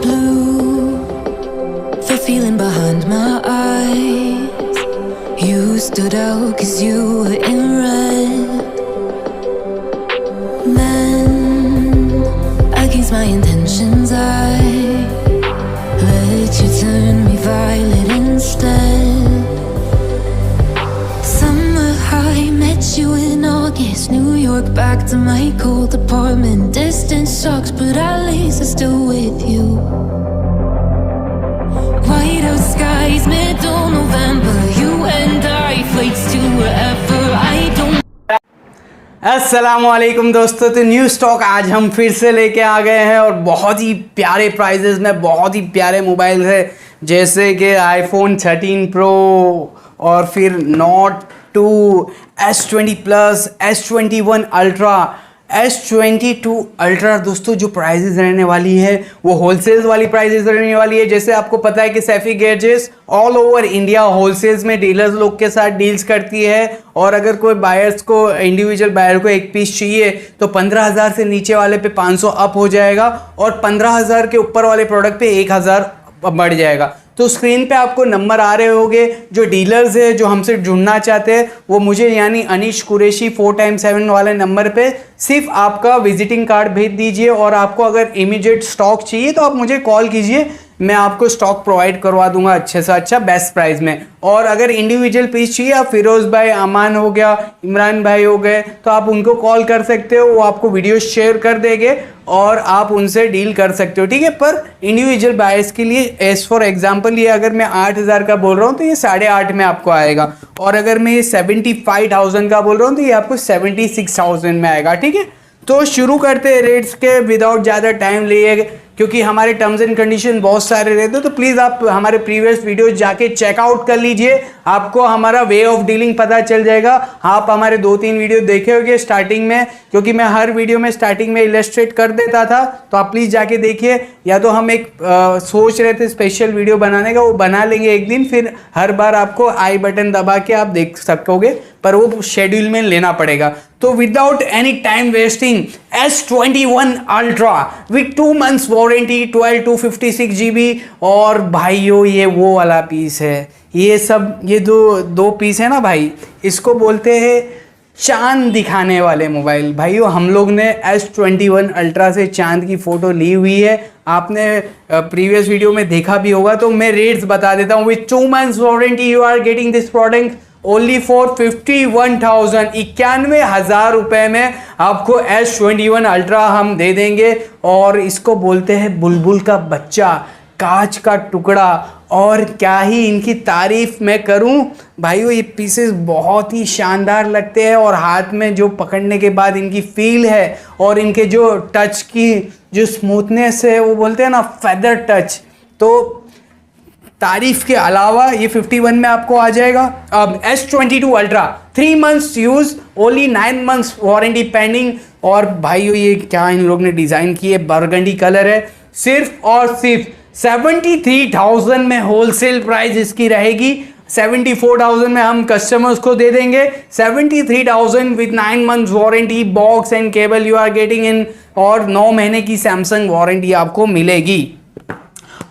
blue, the feeling behind my eyes. You stood out 'cause you were in red. Men against my intentions, I let you turn me violet instead. Summer high, met you in August. New York, back to my cold apartment. Distance sucks, but at least I'm still with you. White out skies, middle November. You and I, flights to wherever. I don't. अस्सलामुअलैकुम दोस्तों, तो new stock आज हम फिर से लेके आ गए हैं और बहुत ही प्यारे प्राइजेस में बहुत ही प्यारे मोबाइल है, जैसे कि आईफोन 13 प्रो और फिर note 2, S20 plus, S21 ultra, S22 ultra. दोस्तों जो प्राइजेस रहने वाली है वो होलसेल्स वाली प्राइजेस रहने वाली है। जैसे आपको पता है कि Saifi gadgets all over India wholesales में डीलर्स लोग के साथ डील्स करती है, और अगर कोई बायर्स को, इंडिविजुअल बायर को एक पीस चाहिए तो 15,000 से नीचे वाले पे 500 अप हो जाएगा और 15,000 के ऊपर वाले प्रोडक्ट पे 1,000 बढ़ जाएगा। तो स्क्रीन पे आपको नंबर आ रहे होंगे। जो डीलर्स है जो हमसे जुड़ना चाहते हैं वो मुझे यानी अनीश कुरैशी 4x7 वाले नंबर पे सिर्फ आपका विजिटिंग कार्ड भेज दीजिए, और आपको अगर इमीडिएट स्टॉक चाहिए तो आप मुझे कॉल कीजिए, मैं आपको स्टॉक प्रोवाइड करवा दूंगा अच्छे से अच्छा बेस्ट प्राइस में। और अगर इंडिविजुअल पीस चाहिए, आप फिरोज़ भाई, अमान हो गया, इमरान भाई हो गए, तो आप उनको कॉल कर सकते हो, वो आपको वीडियो शेयर कर देंगे और आप उनसे डील कर सकते हो, ठीक है। पर इंडिविजुअल बायर्स के लिए एज फॉर एग्जांपल ये अगर मैं 8,000 का बोल रहा हूँ तो ये 8,500 में आपको आएगा, और अगर मैं ये 75,000 का बोल रहा हूँ तो ये आपको 76,000 में आएगा, ठीक है। तो शुरू करते हैं रेट्स के विदाउट ज़्यादा टाइम लिए, क्योंकि हमारे टर्म्स एंड कंडीशन बहुत सारे रहते हैं। तो प्लीज़ आप हमारे प्रीवियस वीडियो जाके चेकआउट कर लीजिए, आपको हमारा वे ऑफ डीलिंग पता चल जाएगा। आप हमारे 2-3 वीडियो देखे होंगे स्टार्टिंग में, क्योंकि मैं हर वीडियो में स्टार्टिंग में इलस्ट्रेट कर देता था, तो आप प्लीज़ जाके देखिए। या तो हम एक सोच रहे थे स्पेशल वीडियो बनाने का, वो बना लेंगे एक दिन, फिर हर बार आपको आई बटन दबा के आप देख सकोगे, पर वो शेड्यूल में लेना पड़ेगा। तो without any time wasting, S21 ultra with 2 months warranty, 12 to 56 GB। और भाइयों ये वो वाला पीस है, ये सब ये दो पीस है ना भाई, इसको बोलते हैं चांद दिखाने वाले मोबाइल। भाइयों हम लोग ने S21 अल्ट्रा से चांद की फ़ोटो ली हुई है, आपने प्रीवियस वीडियो में देखा भी होगा। तो मैं रेट्स बता देता हूँ। With 2 months warranty you are getting this product only for 51,000, 91,000 रुपये में आपको S21 अल्ट्रा हम दे देंगे। और इसको बोलते हैं बुलबुल का बच्चा, कांच का टुकड़ा, और क्या ही इनकी तारीफ मैं करूं भाइयों। ये पीसेस बहुत ही शानदार लगते हैं, और हाथ में जो पकड़ने के बाद इनकी फील है और इनके जो टच की जो स्मूथनेस है, वो बोलते हैं ना फेदर टच, तो तारीफ के अलावा ये 51 में आपको आ जाएगा। अब S22 ultra 3 months use, only 9 months warranty pending. और भाइयों ये क्या इन लोग ने डिज़ाइन की है, बरगंडी कलर है। सिर्फ और सिर्फ 73,000 में होलसेल प्राइस इसकी रहेगी। 74,000 में हम कस्टमर्स को दे देंगे। 73,000 with 9 months warranty, box and cable you are getting in, और 9 महीने की सैमसंग वारंटी आपको मिलेगी।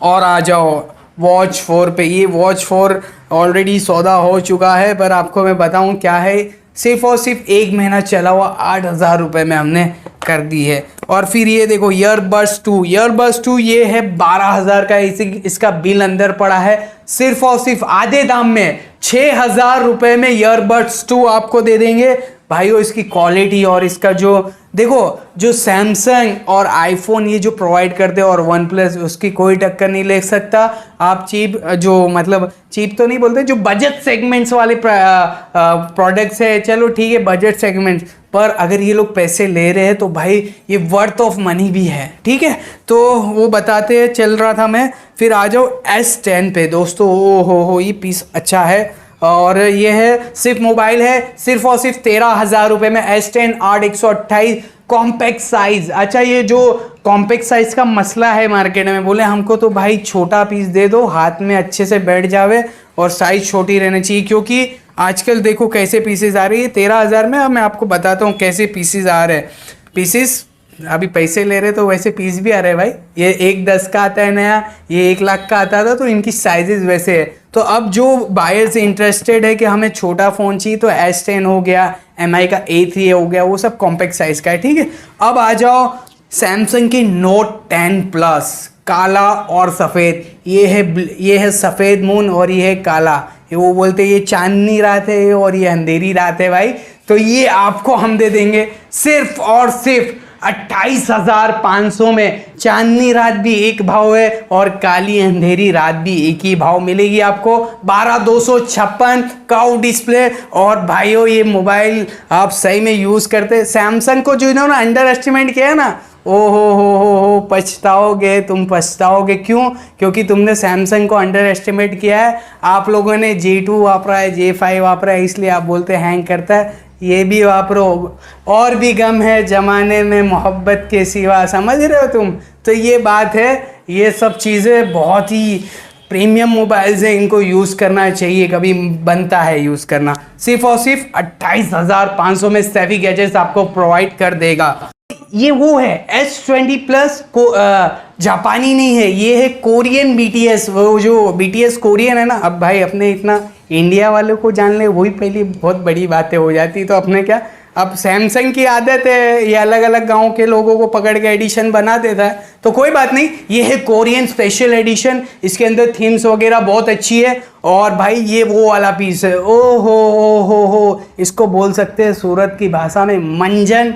और आ जाओ वॉच 4 पे। ये वॉच 4 ऑलरेडी सौदा हो चुका है, पर आपको मैं बताऊं क्या है, सिर्फ और सिर्फ 1 महीना चला हुआ 8,000 रुपये में हमने कर दी है। और फिर ये देखो ईयरबड्स 2 ये है 12,000 का, इसका बिल अंदर पड़ा है। सिर्फ और सिर्फ आधे दाम में 6,000 रुपये में ईयरबड्स 2 आपको दे देंगे। भाइयों इसकी क्वालिटी और इसका जो देखो, जो सैमसंग और आईफोन ये जो प्रोवाइड करते हैं और वन प्लस, उसकी कोई टक्कर नहीं ले सकता। आप चीप, जो मतलब चीप तो नहीं बोलते, जो बजट सेगमेंट्स वाले प्रोडक्ट्स है, चलो ठीक है बजट सेगमेंट्स, पर अगर ये लोग पैसे ले रहे हैं तो भाई ये वर्थ ऑफ मनी भी है, ठीक है। तो वो बताते चल रहा था मैं। फिर आ जाओ S10 पे दोस्तों। ओ हो ये पीस अच्छा है, और ये है सिर्फ मोबाइल है, सिर्फ और सिर्फ 13,000 रुपये में S10 8/128 कॉम्पैक्ट साइज। अच्छा ये जो कॉम्पैक्ट साइज का मसला है मार्केट में, बोले हमको तो भाई छोटा पीस दे दो, हाथ में अच्छे से बैठ जावे और साइज छोटी रहनी चाहिए, क्योंकि आजकल देखो कैसे पीसेस आ रही है 13,000 में। अब मैं आपको बताता हूँ कैसे पीसेस आ रहे हैं। पीसेस अभी पैसे ले रहे तो वैसे पीस भी आ रहे हैं भाई। ये 1-10 का आता है नया, ये 1 लाख का आता था, तो इनकी साइजेस वैसे है। तो अब जो बायर्स इंटरेस्टेड है कि हमें छोटा फ़ोन चाहिए तो S10 हो गया, MI का A3 हो गया, वो सब कॉम्पैक्ट साइज़ का है, ठीक है। अब आ जाओ सैमसंग की Note 10 Plus, काला और सफ़ेद। ये है सफ़ेद मून और ये है काला। ये वो बोलते हैं ये चांदनी रात है और ये अंधेरी रात है भाई। तो ये आपको हम दे देंगे सिर्फ और सिर्फ 28,500 में। चांदनी रात भी एक भाव है और काली अंधेरी रात भी एक ही भाव मिलेगी आपको। 12,256 कर्व डिस्प्ले। और भाइयों ये मोबाइल आप सही में यूज़ करते, सैमसंग को जो इन्होंने अंडर एस्टिमेट किया है ना, ओ हो पछताओगे, तुम पछताओगे। क्यों? क्योंकि तुमने सैमसंग को अंडर एस्टिमेट किया है। आप लोगों ने J2 वापरा है, J5 वापरा है, इसलिए आप बोलते हैंग करता है। ये भी वापरो, और भी गम है जमाने में मोहब्बत के सिवा, समझ रहे हो तुम। तो ये बात है, ये सब चीज़ें बहुत ही प्रीमियम मोबाइल्स हैं, इनको यूज़ करना चाहिए, कभी बनता है यूज़ करना। सिर्फ और सिर्फ 28,500 में सैफी गैजेट्स आपको प्रोवाइड कर देगा। ये वो है S20 प्लस को जापानी नहीं है, ये है कोरियन BTS। वो जो BTS कोरियन है ना। अब भाई अपने इतना इंडिया वालों को जान ले, वही पहली बहुत बड़ी बातें हो जाती। तो अपने क्या, अब सैमसंग की आदत है ये अलग अलग गांव के लोगों को पकड़ के एडिशन बना देता है, तो कोई बात नहीं। ये है कोरियन स्पेशल एडिशन, इसके अंदर थीम्स वगैरह बहुत अच्छी है। और भाई ये वो वाला पीस है, ओ हो, इसको बोल सकते हैं सूरत की भाषा में मंजन,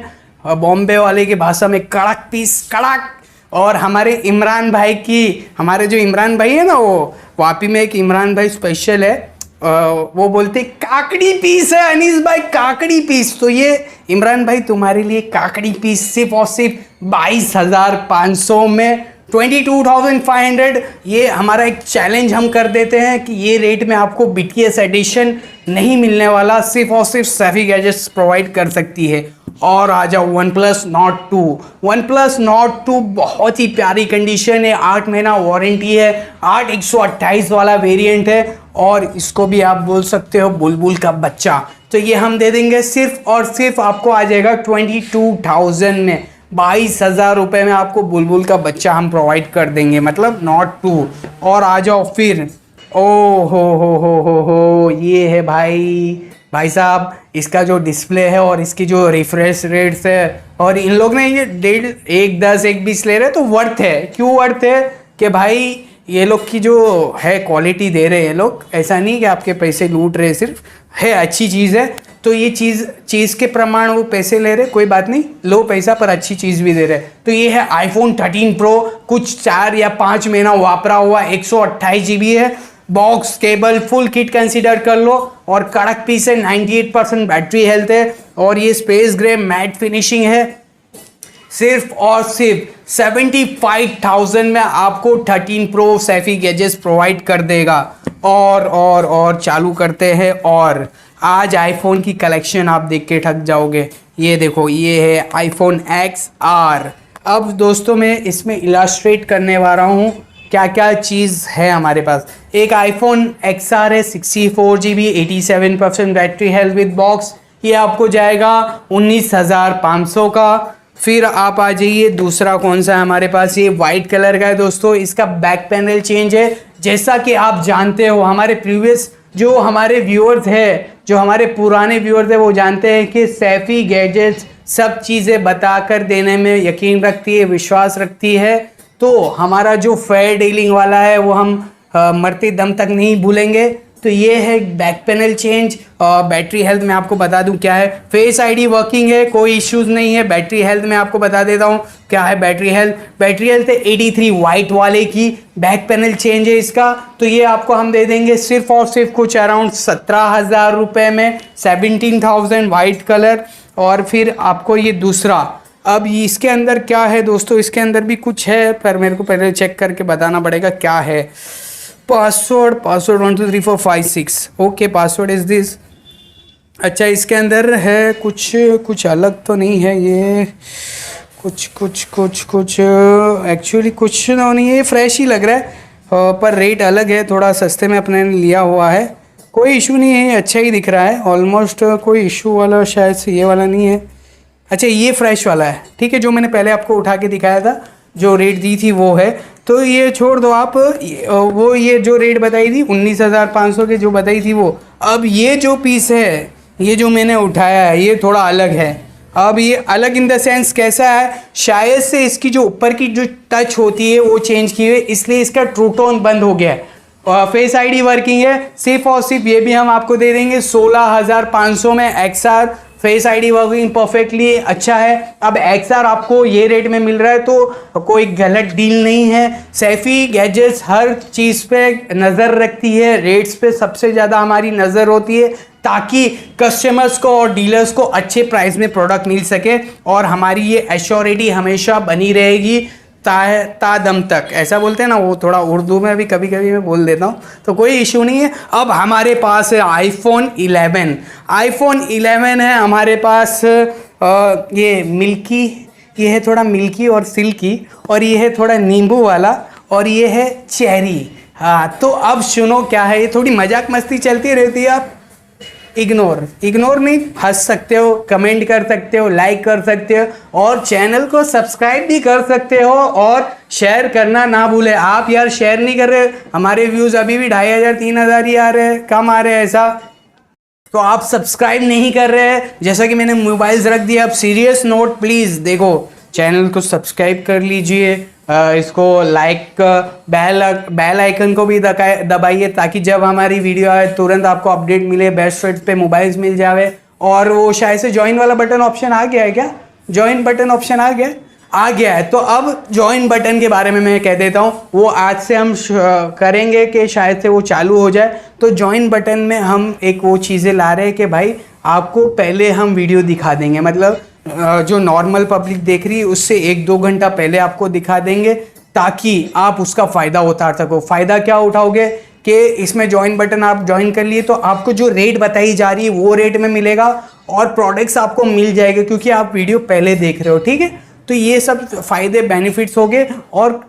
बॉम्बे वाले की भाषा में कड़क पीस, कड़क। और हमारे इमरान भाई की, हमारे जो इमरान भाई है ना, वो वापी में एक इमरान भाई स्पेशल है, वो बोलते काकड़ी पीस है अनीस भाई, काकड़ी पीस। तो ये इमरान भाई तुम्हारे लिए काकड़ी पीस सिर्फ और सिर्फ 22,500 में, 22,500। ये हमारा एक चैलेंज हम कर देते हैं कि ये रेट में आपको BTS एडिशन नहीं मिलने वाला, सिर्फ और सिर्फ सैफी गैजेट्स प्रोवाइड कर सकती है। और आ जाओ OnePlus Nord 2। OnePlus Nord 2 बहुत ही प्यारी कंडीशन है, 8 महीना वारंटी है, 8/128 वाला वेरिएंट है, और इसको भी आप बोल सकते हो बुलबुल का बच्चा। तो ये हम दे देंगे सिर्फ और सिर्फ आपको आ जाएगा 22,000 में। 22,000 रुपये में आपको बुलबुल का बच्चा हम प्रोवाइड कर देंगे, मतलब Nord 2। और आ जाओ फिर, ओ हो, ये है भाई साहब, इसका जो डिस्प्ले है और इसकी जो रिफ्रेश रेट्स है, और इन लोग ने ये 1.10 1.20 ले रहे, तो वर्थ है। क्यों वर्थ है? कि भाई ये लोग की जो है क्वालिटी दे रहे हैं लोग, ऐसा नहीं कि आपके पैसे लूट रहे, सिर्फ है अच्छी चीज़ है। तो ये चीज़ के प्रमाण वो पैसे ले रहे, कोई बात नहीं, लो पैसा पर अच्छी चीज़ भी दे रहे। तो ये है iPhone 13 Pro, कुछ 4 या 5 महीना वापरा हुआ, 128 GB है, box cable full kit consider कर लो, और कड़क पीस है, 98% बैटरी हेल्थ है, और ये स्पेस ग्रे मैट फिनिशिंग है। सिर्फ और सिर्फ 75,000 में आपको 13 Pro सैफी गैजेट्स प्रोवाइड कर देगा। और चालू करते हैं। और आज आईफोन की कलेक्शन आप देख के ठग जाओगे। ये देखो, ये है iPhone XR। अब दोस्तों मैं इसमें इलास्ट्रेट करने वाला हूँ क्या क्या चीज़ है हमारे पास। एक iPhone XR है, 64 GB, 87% battery health with box. ये आपको जाएगा 19,500 का। फिर आप आ जाइए, दूसरा कौन सा है हमारे पास, ये वाइट कलर का है दोस्तों। इसका बैक पैनल चेंज है। जैसा कि आप जानते हो, हमारे प्रीवियस जो हमारे व्यूअर्स है, जो हमारे पुराने व्यूअर्स है, वो जानते हैं कि सैफी गैजेट्स सब चीज़ें बताकर देने में यकीन रखती है, विश्वास रखती है। तो हमारा जो फेयर डीलिंग वाला है वो हम मरते दम तक नहीं भूलेंगे। तो ये है back panel change. Battery health में आपको बता दूं क्या है। फेस आईडी वर्किंग है, कोई इश्यूज़ नहीं है। बैटरी हेल्थ में आपको बता देता हूं क्या है बैटरी हेल्थ। बैटरी हेल्थ है 83 वाइट वाले की। बैक पैनल चेंज है इसका। तो ये आपको हम दे देंगे सिर्फ और सिर्फ कुछ अराउंड 17,000 रुपये में, 17,000 वाइट कलर। और फिर आपको ये दूसरा, अब इसके अंदर क्या है दोस्तों, इसके अंदर भी कुछ है पर मेरे को पहले चेक करके बताना पड़ेगा क्या है। Password 1 2 3 4 5 6 okay, password is this. अच्छा, इसके अंदर है कुछ अलग तो नहीं है, ये कुछ एक्चुअली कुछ तो नहीं है, ये फ्रेश ही लग रहा है पर रेट अलग है, थोड़ा सस्ते में अपने ने लिया हुआ है। कोई इशू नहीं है, अच्छा ही दिख रहा है ऑलमोस्ट। कोई इशू वाला शायद से ये वाला नहीं है। अच्छा ये फ्रेश वाला है, ठीक है, जो मैंने पहले आपको उठा के दिखाया था, जो रेट दी थी वो है। तो ये छोड़ दो आप, वो ये जो रेट बताई थी 19,500 के जो बताई थी वो। अब ये जो पीस है, ये जो मैंने उठाया है, ये थोड़ा अलग है। अब ये अलग इन द सेंस कैसा है, शायद से इसकी जो ऊपर की जो टच होती है वो चेंज की हुई, इसलिए इसका ट्रू टोन बंद हो गया है। फेस आईडी वर्किंग है, सिर्फ और सिर्फ ये भी हम आपको दे देंगे 16,500 में। XR face ID working perfectly अच्छा है। अब XR आपको ये रेट में मिल रहा है तो कोई गलत डील नहीं है। सैफी गैजेट्स हर चीज़ पे नज़र रखती है, रेट्स पे सबसे ज़्यादा हमारी नज़र होती है, ताकि कस्टमर्स को और डीलर्स को अच्छे प्राइस में प्रोडक्ट मिल सके। और हमारी ये एश्योरिटी हमेशा बनी रहेगी तादम तक, ऐसा बोलते हैं ना, वो थोड़ा उर्दू में भी कभी कभी मैं बोल देता हूँ, तो कोई इशू नहीं है। अब हमारे पास है आईफोन 11। आईफोन 11 है हमारे पास। ये मिल्की, ये है थोड़ा मिल्की और सिल्की, और ये है थोड़ा नींबू वाला, और ये है चेरी। हाँ, तो अब सुनो क्या है, ये थोड़ी मजाक मस्ती चलती रहती है, आप इग्नोर नहीं, हंस सकते हो, कमेंट कर सकते हो, लाइक कर सकते हो, और चैनल को सब्सक्राइब भी कर सकते हो, और शेयर करना ना भूले। आप यार शेयर नहीं कर रहे, हमारे व्यूज़ अभी भी 2,500 3,000 ही आ रहे हैं, कम आ रहे हैं ऐसा। तो आप सब्सक्राइब नहीं कर रहे हैं, जैसा कि मैंने मोबाइल्स रख दिया। अब सीरियस नोट, प्लीज़ देखो, चैनल को सब्सक्राइब कर लीजिए, इसको लाइक, बेल आइकन को भी दबाइए, ताकि जब हमारी वीडियो आए तुरंत आपको अपडेट मिले, बेस्ट रेट पे मोबाइल्स मिल जावे। और वो शायद से ज्वाइन वाला बटन ऑप्शन आ गया है क्या? ज्वाइन बटन ऑप्शन आ गया है। तो अब ज्वाइन बटन के बारे में मैं कह देता हूँ, वो आज से हम करेंगे कि शायद से वो चालू हो जाए। तो ज्वाइन बटन में हम एक वो चीज़ें ला रहे हैं कि भाई आपको पहले हम वीडियो दिखा देंगे, मतलब जो नॉर्मल पब्लिक देख रही है उससे 1-2 घंटा पहले आपको दिखा देंगे, ताकि आप उसका फ़ायदा उठा सको। फ़ायदा क्या उठाओगे कि इसमें ज्वाइन बटन आप ज्वाइन कर लिए तो आपको जो रेट बताई जा रही है वो रेट में मिलेगा, और प्रोडक्ट्स आपको मिल जाएंगे क्योंकि आप वीडियो पहले देख रहे हो, ठीक है। तो ये सब फ़ायदे बेनिफिट्स हो गए। और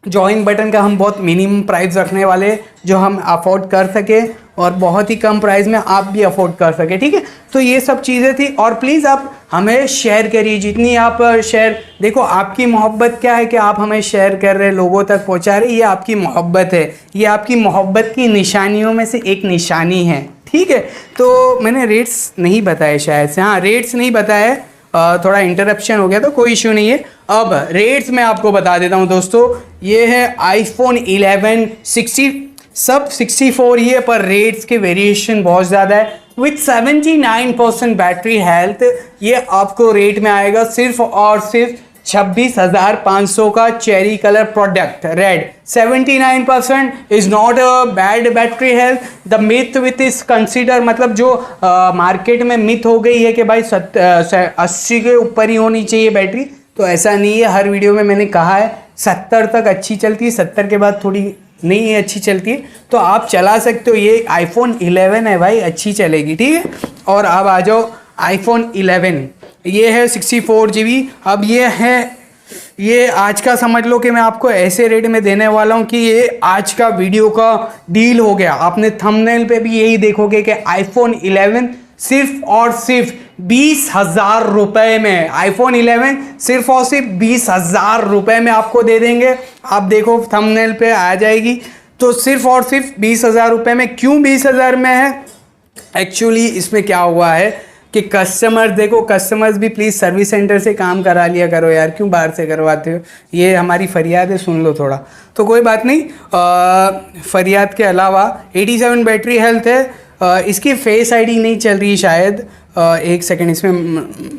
ज्वाइन बटन का हम बहुत मिनिमम प्राइस रखने वाले, जो हम अफोर्ड कर सके, और बहुत ही कम प्राइस में आप भी अफोर्ड कर सके, ठीक है। तो ये सब चीज़ें थी। और प्लीज़ आप हमें शेयर करिए, जितनी आप शेयर, देखो आपकी मोहब्बत क्या है कि आप हमें शेयर कर रहे, लोगों तक पहुंचा रहे, ये आपकी मोहब्बत है, ये आपकी मोहब्बत की निशानियों में से एक निशानी है, ठीक है। तो मैंने रेट्स नहीं बताए शायद से, हाँ रेट्स नहीं बताए, थोड़ा इंटरप्शन हो गया, तो कोई इशू नहीं है। अब रेट्स मैं आपको बता देता हूं दोस्तों, ये है आईफोन 11 60 सब 64 ही है, पर रेट्स के वेरिएशन बहुत ज़्यादा है। विथ 79% बैटरी हेल्थ ये आपको रेट में आएगा सिर्फ और सिर्फ 26,500 का cherry colour product red. 79% is not a bad battery health. The myth with is consider, मतलब जो मार्केट में मिथ हो गई है कि भाई 80 के ऊपर ही होनी चाहिए बैटरी, तो ऐसा नहीं है। हर वीडियो में मैंने कहा है 70 तक अच्छी चलती है, 70 के बाद थोड़ी नहीं अच्छी चलती है, तो आप चला सकते हो। ये आईफोन 11 है भाई, अच्छी चलेगी, ठीक है। और अब आ जाओ आईफोन 11, ये है 64 GB। अब ये आज का समझ लो कि मैं आपको ऐसे रेट में देने वाला हूँ कि ये आज का वीडियो का डील हो गया। आपने थंबनेल पे भी यही देखोगे कि आईफोन 11 सिर्फ और सिर्फ 20,000 रुपये में, आईफोन 11 सिर्फ और सिर्फ 20,000 रुपये में आपको दे देंगे। आप देखो थंबनेल पे आ जाएगी, तो सिर्फ और सिर्फ 20,000 रुपये में। क्यों 20,000 में है? एक्चुअली इसमें क्या हुआ है कि कस्टमर, देखो कस्टमर्स भी प्लीज़ सर्विस सेंटर से काम करा लिया करो यार, क्यों बाहर से करवाते हो? ये हमारी फरियाद है, सुन लो थोड़ा। तो कोई बात नहीं, फरियाद के अलावा 87 बैटरी हेल्थ है। इसकी फेस आईडी नहीं चल रही शायद, एक सेकंड, इसमें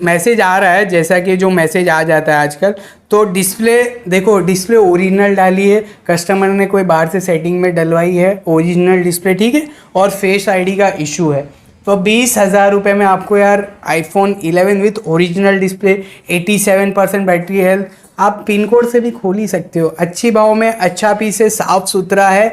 मैसेज आ रहा है, जैसा कि जो मैसेज आ जाता है आजकल। तो डिस्प्ले देखो, डिस्प्ले ओरिजिनल डाली है, कस्टमर ने कोई बाहर से सेटिंग में डलवाई है, ओरिजिनल डिस्प्ले, ठीक है। और फेस आईडी का इशू है। तो 20,000 रुपये में आपको यार iPhone 11 with original display, 87% battery health, आप पिन कोड से भी खोल ही सकते हो। अच्छी भाव में, अच्छा पीस है, साफ सुथरा है,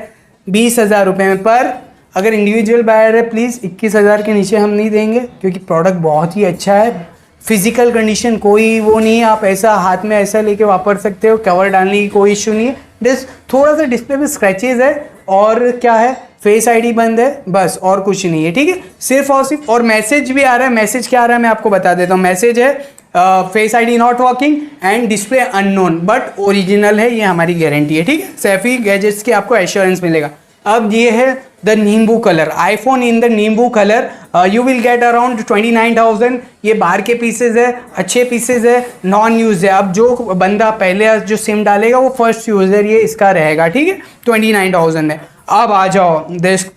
20,000 रुपये में। पर अगर इंडिविजुअल बायर है, प्लीज़ 21,000 के नीचे हम नहीं देंगे, क्योंकि प्रोडक्ट बहुत ही अच्छा है। फिजिकल कंडीशन कोई वो नहीं है, आप ऐसा हाथ में ऐसा लेके वापर सकते हो, कवर डालने की कोई इशू नहीं है। थोड़ा सा डिस्प्ले पे स्क्रैचेज है, और क्या है, फेस आईडी बंद है, बस और कुछ नहीं है, ठीक है। सिर्फ और सिर्फ, और मैसेज भी आ रहा है। मैसेज क्या आ रहा है मैं आपको बता देता हूँ। मैसेज है face ID not working and display unknown, but original है, ये हमारी गारंटी है, ठीक है। सैफी गैजेट्स की आपको एश्योरेंस मिलेगा। अब ये है द नींबू कलर, आईफोन इन द नींबू colour, you will get around 29,000। ये बाहर के पीसेज है, अच्छे पीसेज है, नॉन यूज है। अब जो बंदा पहले जो सिम डालेगा वो फर्स्ट यूजर ये इसका रहेगा, ठीक है। 29,000 है। अब आ जाओ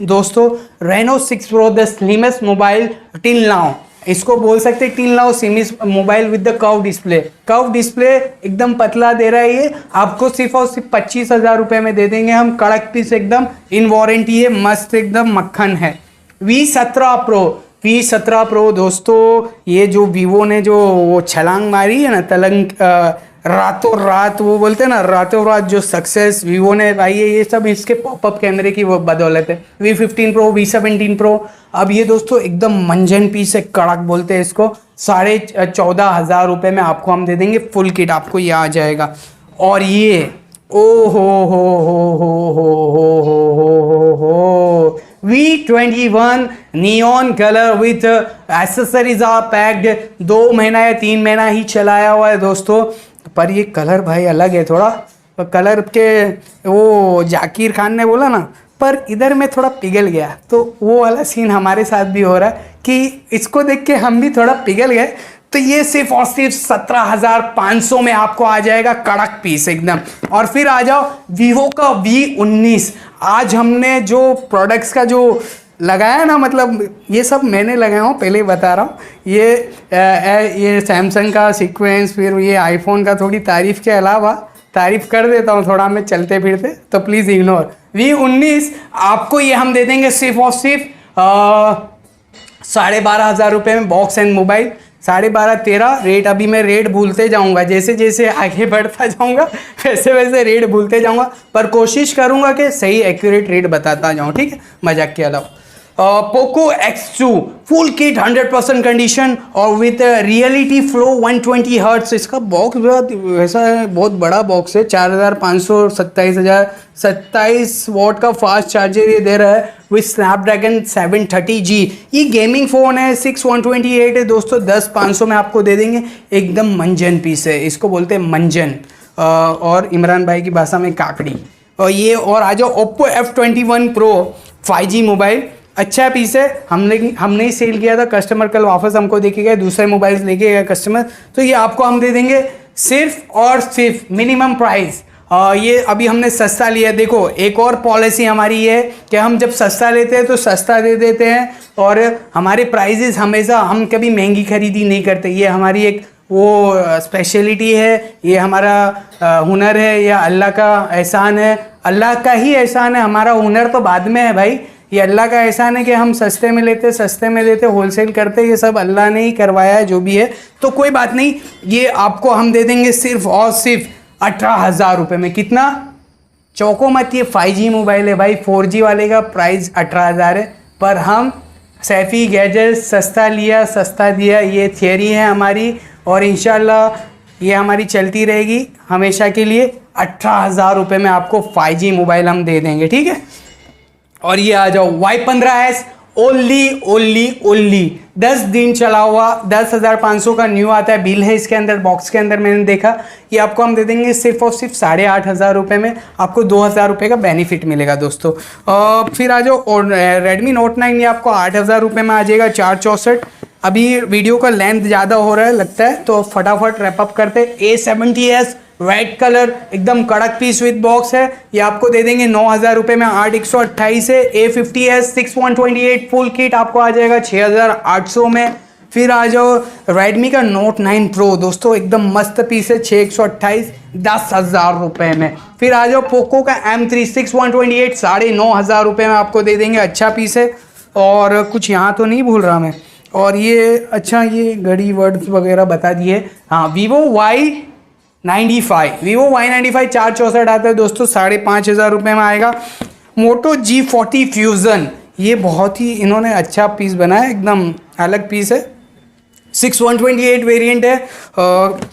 दोस्तों, Reno 6 Pro the slimmest mobile till now, इसको बोल सकते till now slimmest mobile with the curve display. Curve display एकदम पतला दे रहा है, ये आपको सिर्फ और सिर्फ 25,000 रुपये में दे देंगे हम। कड़क पीस एकदम इन वारंटी है, मस्त एकदम मक्खन है। V17 Pro दोस्तों, ये जो वीवो ने जो वो छलांग मारी है ना, तलंग रातों रात, वो बोलते हैं ना रातों रात जो सक्सेस वीवो ने पाई है, ये सब इसके पॉपअप कैमरे की वो बदौलत है। V15 Pro, V17 Pro, अब ये दोस्तों एकदम मंजन पीस है, कड़क बोलते हैं इसको। 14,500 रुपये में आपको हम दे देंगे, फुल किट आपको ये आ जाएगा। और ये ओ हो V21 neon colour with accessories are packed. 2 महीना या 3 महीना ही चलाया हुआ है दोस्तों, पर ये कलर भाई अलग है थोड़ा। कलर के वो जाकिर खान ने बोला ना, पर इधर में थोड़ा पिघल गया, तो वो वाला सीन हमारे साथ भी हो रहा है कि इसको देख के हम भी थोड़ा पिघल गए। तो ये सिर्फ और सिर्फ 17,500 में आपको आ जाएगा, कड़क पीस एकदम। और फिर आ जाओ वीवो का V19। आज हमने जो प्रोडक्ट्स का जो लगाया ना, मतलब ये सब मैंने लगाया हूँ, पहले ही बता रहा हूँ। ये सैमसंग का सीक्वेंस, फिर ये आईफोन का, थोड़ी तारीफ़ के अलावा तारीफ़ कर देता हूँ थोड़ा मैं चलते फिरते, तो प्लीज़ इग्नोर। V19 आपको ये हम दे देंगे सिर्फ और सिर्फ 12,500 रुपये में, बॉक्स एंड मोबाइल। 12,500-13 रेट, अभी मैं रेट भूलते जाऊंगा, जैसे जैसे आगे बढ़ता जाऊंगा वैसे वैसे रेट भूलते जाऊंगा, पर कोशिश करूंगा कि सही एक्यूरेट रेट बताता जाऊं, ठीक है, मजाक के अलावा। Poco X2 full kit 100% condition और विथ रियलिटी फ्लो 120 हर्ट्स। इसका बॉक्स वैसा है, बहुत बड़ा बॉक्स है। 4,527 वॉट का फास्ट चार्जर ये दे रहा है विथ स्नैपड्रैगन 730G। ये गेमिंग फ़ोन है, 6128 है दोस्तों, 10,500 में आपको दे देंगे। एकदम मंजन पीस है, इसको बोलते हैं मंजन, और इमरान भाई की भाषा में काकड़ी। और ये और आ जाओ Oppo F21 Pro 5G mobile, अच्छा पीस है। हमने ही सेल किया था, कस्टमर कल वापस हमको देके गए, दूसरे मोबाइल लेके गए कस्टमर, तो ये आपको हम दे देंगे सिर्फ और सिर्फ मिनिमम प्राइस। ये अभी हमने सस्ता लिया। देखो एक और पॉलिसी हमारी है कि हम जब सस्ता लेते हैं तो सस्ता दे देते हैं, और हमारे प्राइजेस हमेशा, हम कभी महंगी खरीदी नहीं करते। ये हमारी एक वो स्पेशलिटी है, ये हमारा हुनर है, या अल्लाह का एहसान है। अल्लाह का ही एहसान है, हमारा हुनर तो बाद में है भाई। ये अल्लाह का एहसान है कि हम सस्ते में लेते, सस्ते में देते, होलसेल करते, ये सब अल्लाह ने ही करवाया है जो भी है। तो कोई बात नहीं, ये आपको हम दे देंगे सिर्फ और सिर्फ 18,000 रुपये में। कितना? चौको मत, ये 5G मोबाइल है भाई, 4G वाले का प्राइस 18,000 है, पर हम सैफी गैजेट सस्ता लिया सस्ता दिया, ये थियरी है हमारी, और इंशाल्लाह ये हमारी चलती रहेगी हमेशा के लिए। 18,000 रुपये में आपको 5G मोबाइल हम दे देंगे, ठीक है। और ये आ जाओ Y15s ओनली 10 दिन चला हुआ, 10,500 का न्यू आता है, बिल है इसके अंदर, बॉक्स के अंदर मैंने देखा। ये आपको हम दे देंगे सिर्फ और सिर्फ 8,500 रुपये में, आपको 2,000 रुपये का बेनिफिट मिलेगा दोस्तों। फिर आ जाओ Redmi Note 9, ये आपको 8,000 रुपये में आ जाएगा, 464। अभी वीडियो का लेंथ ज़्यादा हो रहा है लगता है, तो फटाफट रैप अप करते। A70s रेड कलर एकदम कड़क पीस विद बॉक्स है, ये आपको दे देंगे 9,000 रुपये में, 8,128 है। A50s 6128 फुल किट आपको आ जाएगा 6,800 में। फिर आ जाओ Redmi का Note 9 Pro दोस्तों, एकदम मस्त पीस है, 6,128, 10,000 रुपये में। फिर आ जाओ पोको का M3 6128 9,500 रुपये में आपको दे देंगे, अच्छा पीस है। और कुछ यहाँ तो नहीं भूल रहा मैं, और ये अच्छा ये घड़ी वर्ड्स वगैरह बता दिए। हाँ, Vivo Y95 464 आता है दोस्तों, 5,500 रुपये में आएगा। Moto G40 Fusion, ये बहुत ही इन्होंने अच्छा पीस बनाया, एकदम अलग पीस है, 6128 वेरिएंट है,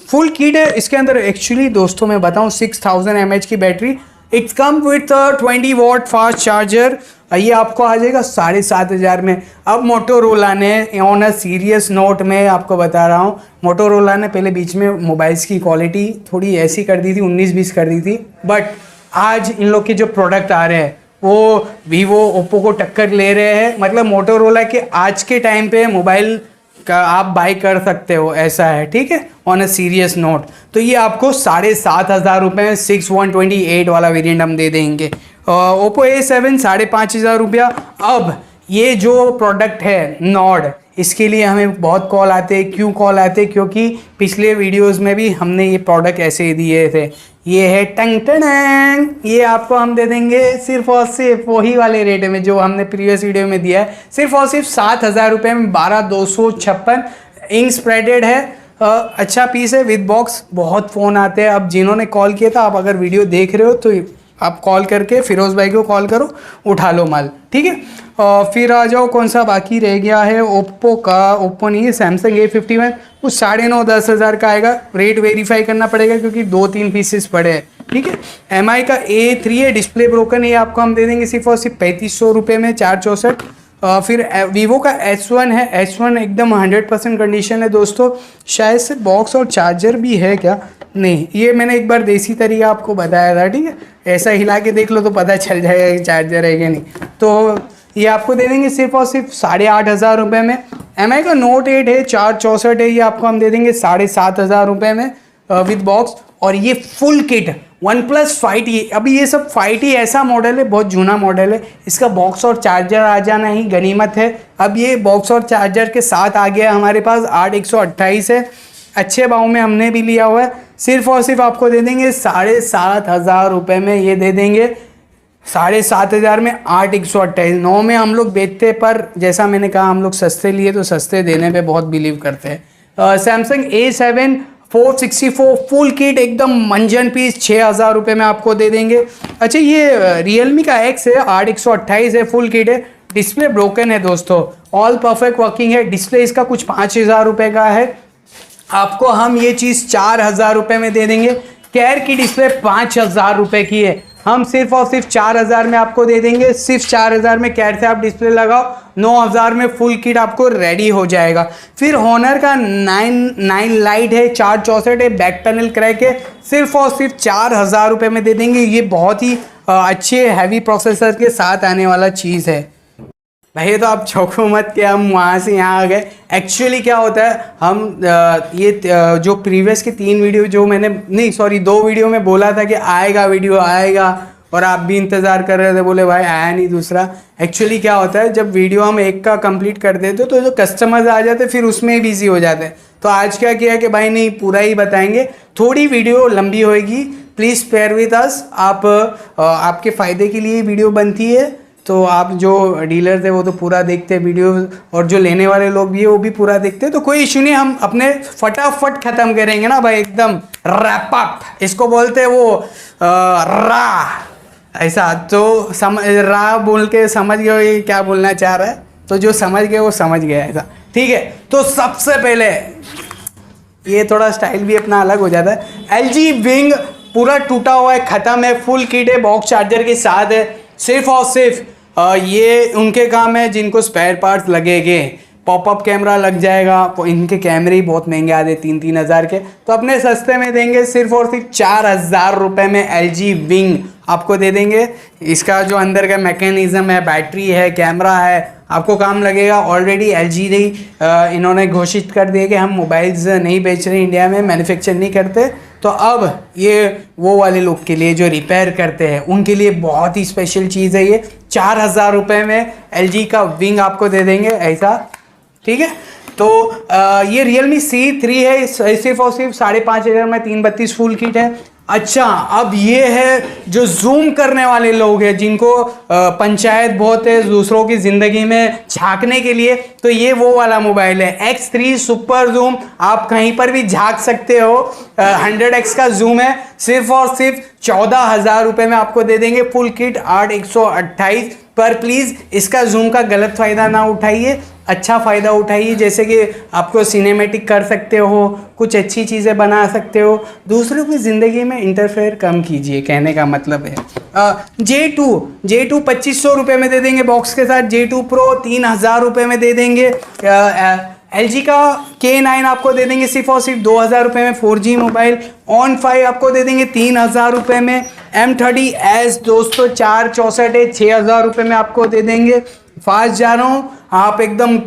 फुल किट है इसके अंदर। एक्चुअली दोस्तों मैं बताऊं, 6000 mAh की battery, it's come with 20 watt fast charger, ये आपको आ जाएगा 7,500 में। अब मोटोरोला ने ऑन अ सीरियस नोट में आपको बता रहा हूँ, मोटोरोला ने पहले बीच में मोबाइल्स की क्वालिटी थोड़ी ऐसी कर दी थी, 19-20 कर दी थी, बट आज इन लोग के जो प्रोडक्ट आ रहे हैं वो वीवो ओप्पो को टक्कर ले रहे हैं। मतलब मोटोरोला के आज के टाइम पे मोबाइल का आप बाई कर सकते हो, ऐसा है, ठीक है, ऑन अ सीरियस नोट। तो ये आपको 7,500 रुपये में 6128 वाला वेरिएंट हम दे देंगे। ओप्पो A7 5,500 रुपया। अब ये जो प्रोडक्ट है नॉर्ड, इसके लिए हमें बहुत कॉल आते हैं। क्यों कॉल आते हैं? क्योंकि पिछले वीडियोस में भी हमने ये प्रोडक्ट ऐसे ही दिए थे। ये है टंग टंग, ये आपको हम दे देंगे सिर्फ और सिर्फ वही वाले रेट में जो हमने प्रीवियस वीडियो में दिया है, सिर्फ और सिर्फ 7,000 रुपये में। 12,256 इंक स्प्रेडेड है। अच्छा पीस है विद बॉक्स। बहुत फ़ोन आते हैं। अब जिन्होंने कॉल किया था, आप अगर वीडियो देख रहे हो तो आप कॉल करके फिरोज़ भाई को कॉल करो, उठा लो माल, ठीक है। फिर आ जाओ, कौन सा बाकी रह गया है ओप्पो का? ओप्पो नहीं है, सैमसंग A51, वो 9,500-10,000 का आएगा। रेट वेरीफाई करना पड़ेगा क्योंकि 2-3 पीसेस पड़े हैं, ठीक है। MI का A3 है, डिस्प्ले ब्रोकन, ये आपको हम दे देंगे सिर्फ और सिर्फ 3,500 रुपये में, 464। फिर वीवो का S1 है, S1 एकदम 100% कंडीशन है दोस्तों। शायद से बॉक्स और चार्जर भी है क्या? नहीं, ये मैंने एक बार देसी तरीका आपको बताया था, ठीक है। ऐसा हिला के देख लो तो पता चल जाएगा कि चार्जर है कि नहीं। तो ये आपको दे देंगे सिर्फ और सिर्फ 8,500 रुपये में। MI का Note 8 है, 464 है, ये आपको हम दे देंगे 7,500 रुपये में विद बॉक्स। और ये फुल किट OnePlus 5T, अभी ये सब 5T ऐसा मॉडल है, बहुत जूना मॉडल है, इसका बॉक्स और चार्जर आ जाना ही गनीमत है। अब ये बॉक्स और चार्जर के साथ आ गया हमारे पास। 8,128 है, अच्छे भाव में हमने भी लिया हुआ है। सिर्फ और सिर्फ आपको दे देंगे 7,500 रुपये में, ये दे देंगे 7,500 में। 8,128 9 में हम लोग बेचते, पर जैसा मैंने कहा हम लोग सस्ते लिए तो सस्ते देने पे बहुत बिलीव करते हैं। सैमसंग A7 464 फुल किट एकदम मंजन पीस 6,000 रुपये में आपको दे देंगे। अच्छा ये रियलमी का X है, 8,128 है, फुल किट है, डिस्प्ले ब्रोकन है दोस्तों, ऑल परफेक्ट वर्किंग है। डिस्प्ले इसका कुछ 5,000 रुपये का है, आपको हम ये चीज़ 4,000 रुपये में दे देंगे। कैर की डिस्प्ले 5,000 रुपये की है, हम सिर्फ और सिर्फ 4,000 में आपको दे देंगे। सिर्फ 4,000 में कैर से आप डिस्प्ले लगाओ, 9,000 में फुल किट आपको रेडी हो जाएगा। फिर होनर का 9 लाइट है, 464 है, बैक पैनल क्रैक है, सिर्फ और सिर्फ 4,000 रुपये में दे देंगे। ये बहुत ही अच्छे हैवी प्रोसेसर के साथ आने वाला चीज़ है भाई। तो आप चौको मत कि हम वहाँ से यहाँ आ गए। एक्चुअली क्या होता है, हम ये जो प्रीवियस के 3 वीडियो जो मैंने 2 वीडियो में बोला था कि आएगा वीडियो आएगा, और आप भी इंतज़ार कर रहे थे, बोले भाई आया नहीं दूसरा। एक्चुअली क्या होता है, जब वीडियो हम एक का कंप्लीट कर देते तो जो कस्टमर्स आ जाते फिर उसमें ही बिजी हो जाते हैं। तो आज क्या किया कि भाई नहीं, पूरा ही बताएंगे, थोड़ी वीडियो लंबी होएगी, प्लीज़ स्पेयर विद अस। आपके फ़ायदे के लिए वीडियो बनती है, तो आप जो डीलर थे वो तो पूरा देखते हैं वीडियो, और जो लेने वाले लोग भी है वो भी पूरा देखते हैं। तो कोई इशू नहीं, हम अपने फटाफट ख़त्म करेंगे ना भाई, एकदम रैप अप इसको बोलते हैं, वो रा ऐसा। तो रा बोल के समझ गए ये क्या बोलना चाह रहा है, तो जो समझ गए वो समझ गया ऐसा, ठीक है। तो सबसे पहले ये थोड़ा स्टाइल भी अपना अलग हो जाता है। LG विंग पूरा टूटा हुआ है, ख़त्म है, फुल किट है, बॉक्स चार्जर के साथ है। सिर्फ और सिर्फ ये उनके काम है जिनको स्पेयर पार्ट्स लगेंगे। पॉपअप कैमरा लग जाएगा, इनके कैमरे ही बहुत महंगे आते 3-3 हज़ार के, तो अपने सस्ते में देंगे सिर्फ और सिर्फ 4,000 रुपये में LG विंग आपको दे देंगे। इसका जो अंदर का मैकेनिज़्म है, बैटरी है, कैमरा है, आपको काम लगेगा। ऑलरेडी LG ने इन्होंने घोषित कर दिया कि हम मोबाइल्स नहीं बेच रहे इंडिया में, मैन्युफैक्चर नहीं करते। तो अब ये वो वाले लोग के लिए जो रिपेयर करते हैं उनके लिए बहुत ही स्पेशल चीज़ है। ये 4,000 रुपये में LG का विंग आपको दे देंगे ऐसा, ठीक है। तो ये Realme C3 है, सिर्फ और सिर्फ 5,500 में 332 फुल किट है। अच्छा, अब ये है जो जूम करने वाले लोग हैं, जिनको पंचायत बहुत है दूसरों की ज़िंदगी में झांकने के लिए, तो ये वो वाला मोबाइल है X3 सुपर जूम। आप कहीं पर भी झांक सकते हो, 100x का जूम है। सिर्फ और सिर्फ 14,000 रुपये में आपको दे देंगे फुल किट 8,128। पर प्लीज़ इसका जूम का गलत फ़ायदा ना उठाइए, अच्छा फ़ायदा उठाइए, जैसे कि आपको सिनेमैटिक कर सकते हो, कुछ अच्छी चीज़ें बना सकते हो, दूसरों की ज़िंदगी में इंटरफेयर कम कीजिए, कहने का मतलब है। J2 2500 में दे देंगे बॉक्स के साथ। J2 Pro 3000 में दे देंगे। LG का K9 आपको दे देंगे सिर्फ और सिर्फ 2000 में 4G मोबाइल। ऑन 5 आपको दे देंगे 3000 में। M30s दोस्तों 464 है, 6000 में आपको दे देंगे। फास्ट जा रहा हूँ, आप एकदम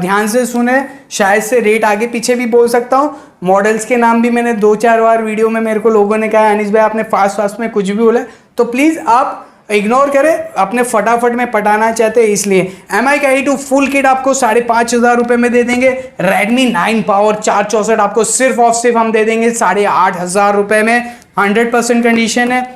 ध्यान से सुने, शायद से रेट आगे पीछे भी बोल सकता हूँ। मॉडल्स के नाम भी मैंने 2-4 बार वीडियो में मेरे को लोगों ने कहा अनीस भाई आपने फास्ट में कुछ भी बोला, तो प्लीज़ आप इग्नोर करें, अपने फटाफट में पटाना चाहते हैं इसलिए। MI का E2 फुल किट आपको 5500 में दे देंगे। Redmi 9 पावर 464 आपको सिर्फ और सिर्फ हम दे देंगे 8500 में, 100% कंडीशन है।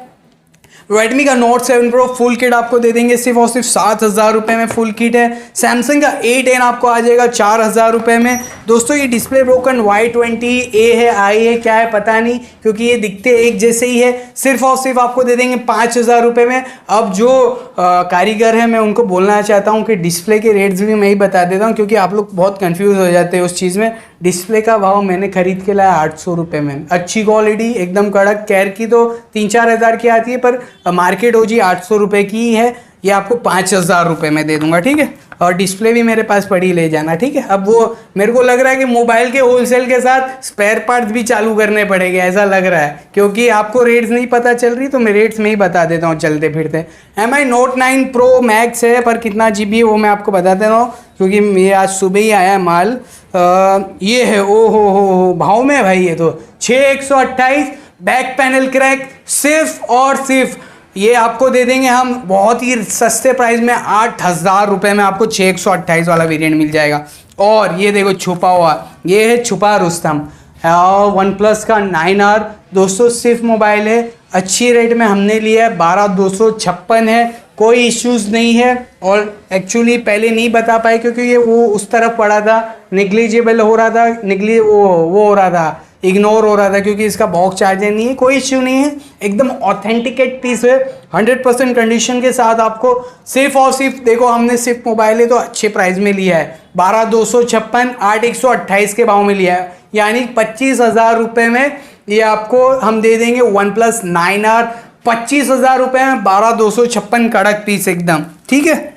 Redmi का Note 7 Pro फुल किट आपको दे देंगे सिर्फ और सिर्फ 7000 में फुल किट है। Samsung का A10 आपको आ जाएगा 4000 में। दोस्तों ये डिस्प्ले ब्रोकन Y20A है, I है, क्या है पता नहीं, क्योंकि ये दिखते एक जैसे ही है। सिर्फ और सिर्फ आपको दे देंगे 5000 में। अब जो कारीगर है मैं उनको बोलना चाहता हूँ कि डिस्प्ले के रेट्स भी मैं ही बता देता हूँ, क्योंकि आप लोग बहुत कंफ्यूज हो जाते हैं उस चीज़ में। डिस्प्ले का भाव मैंने खरीद के लाया 800 में, अच्छी क्वालिटी एकदम कड़क। कैर की तो 3-4 हज़ार की आती है, पर मार्केट OG 800 की ही है। ये आपको 5000 में दे दूंगा, ठीक है। और डिस्प्ले भी मेरे पास पड़ी ले जाना, ठीक है। अब वो मेरे को लग रहा है कि मोबाइल के होलसेल के साथ स्पेयर पार्ट्स भी चालू करने पड़ेंगे, ऐसा लग रहा है, क्योंकि आपको रेट्स नहीं पता चल रही, तो मैं रेट्स में ही बता देता हूँ चलते फिरते। MI Note 9 Pro Max है, पर कितना GB है वो मैं आपको बता दे रहा हूँ, क्योंकि ये आज सुबह ही आया है माल। ये है, ओ हो भाव में भाई, ये तो 6128 बैक पैनल क्रैक, सिर्फ और सिर्फ ये आपको दे देंगे हम बहुत ही सस्ते प्राइस में 8000 में आपको 6128 वाला वेरिएंट मिल जाएगा। और ये देखो छुपा हुआ, ये है छुपा रुस्तम, वन प्लस का 9R दोस्तों, सिर्फ मोबाइल है, अच्छी रेट में हमने लिया है, 12256 है, कोई इश्यूज़ नहीं है। और एक्चुअली पहले नहीं बता पाए क्योंकि ये वो उस तरफ पड़ा था, निग्लिजिबल हो रहा था, वो हो रहा था, इग्नोर हो रहा था, क्योंकि इसका बॉक्स चार्जर नहीं है, कोई इश्यू नहीं है, एकदम ऑथेंटिकेट पीस है, 100% कंडीशन के साथ आपको सिर्फ और सिर्फ देखो हमने सिर्फ मोबाइल है तो अच्छे प्राइस में लिया है, 12256 8128 के भाव में लिया है, यानी 25,000 में ये आपको हम दे देंगे OnePlus 9R 25,000 में 12256 कड़क पीस एकदम, ठीक है।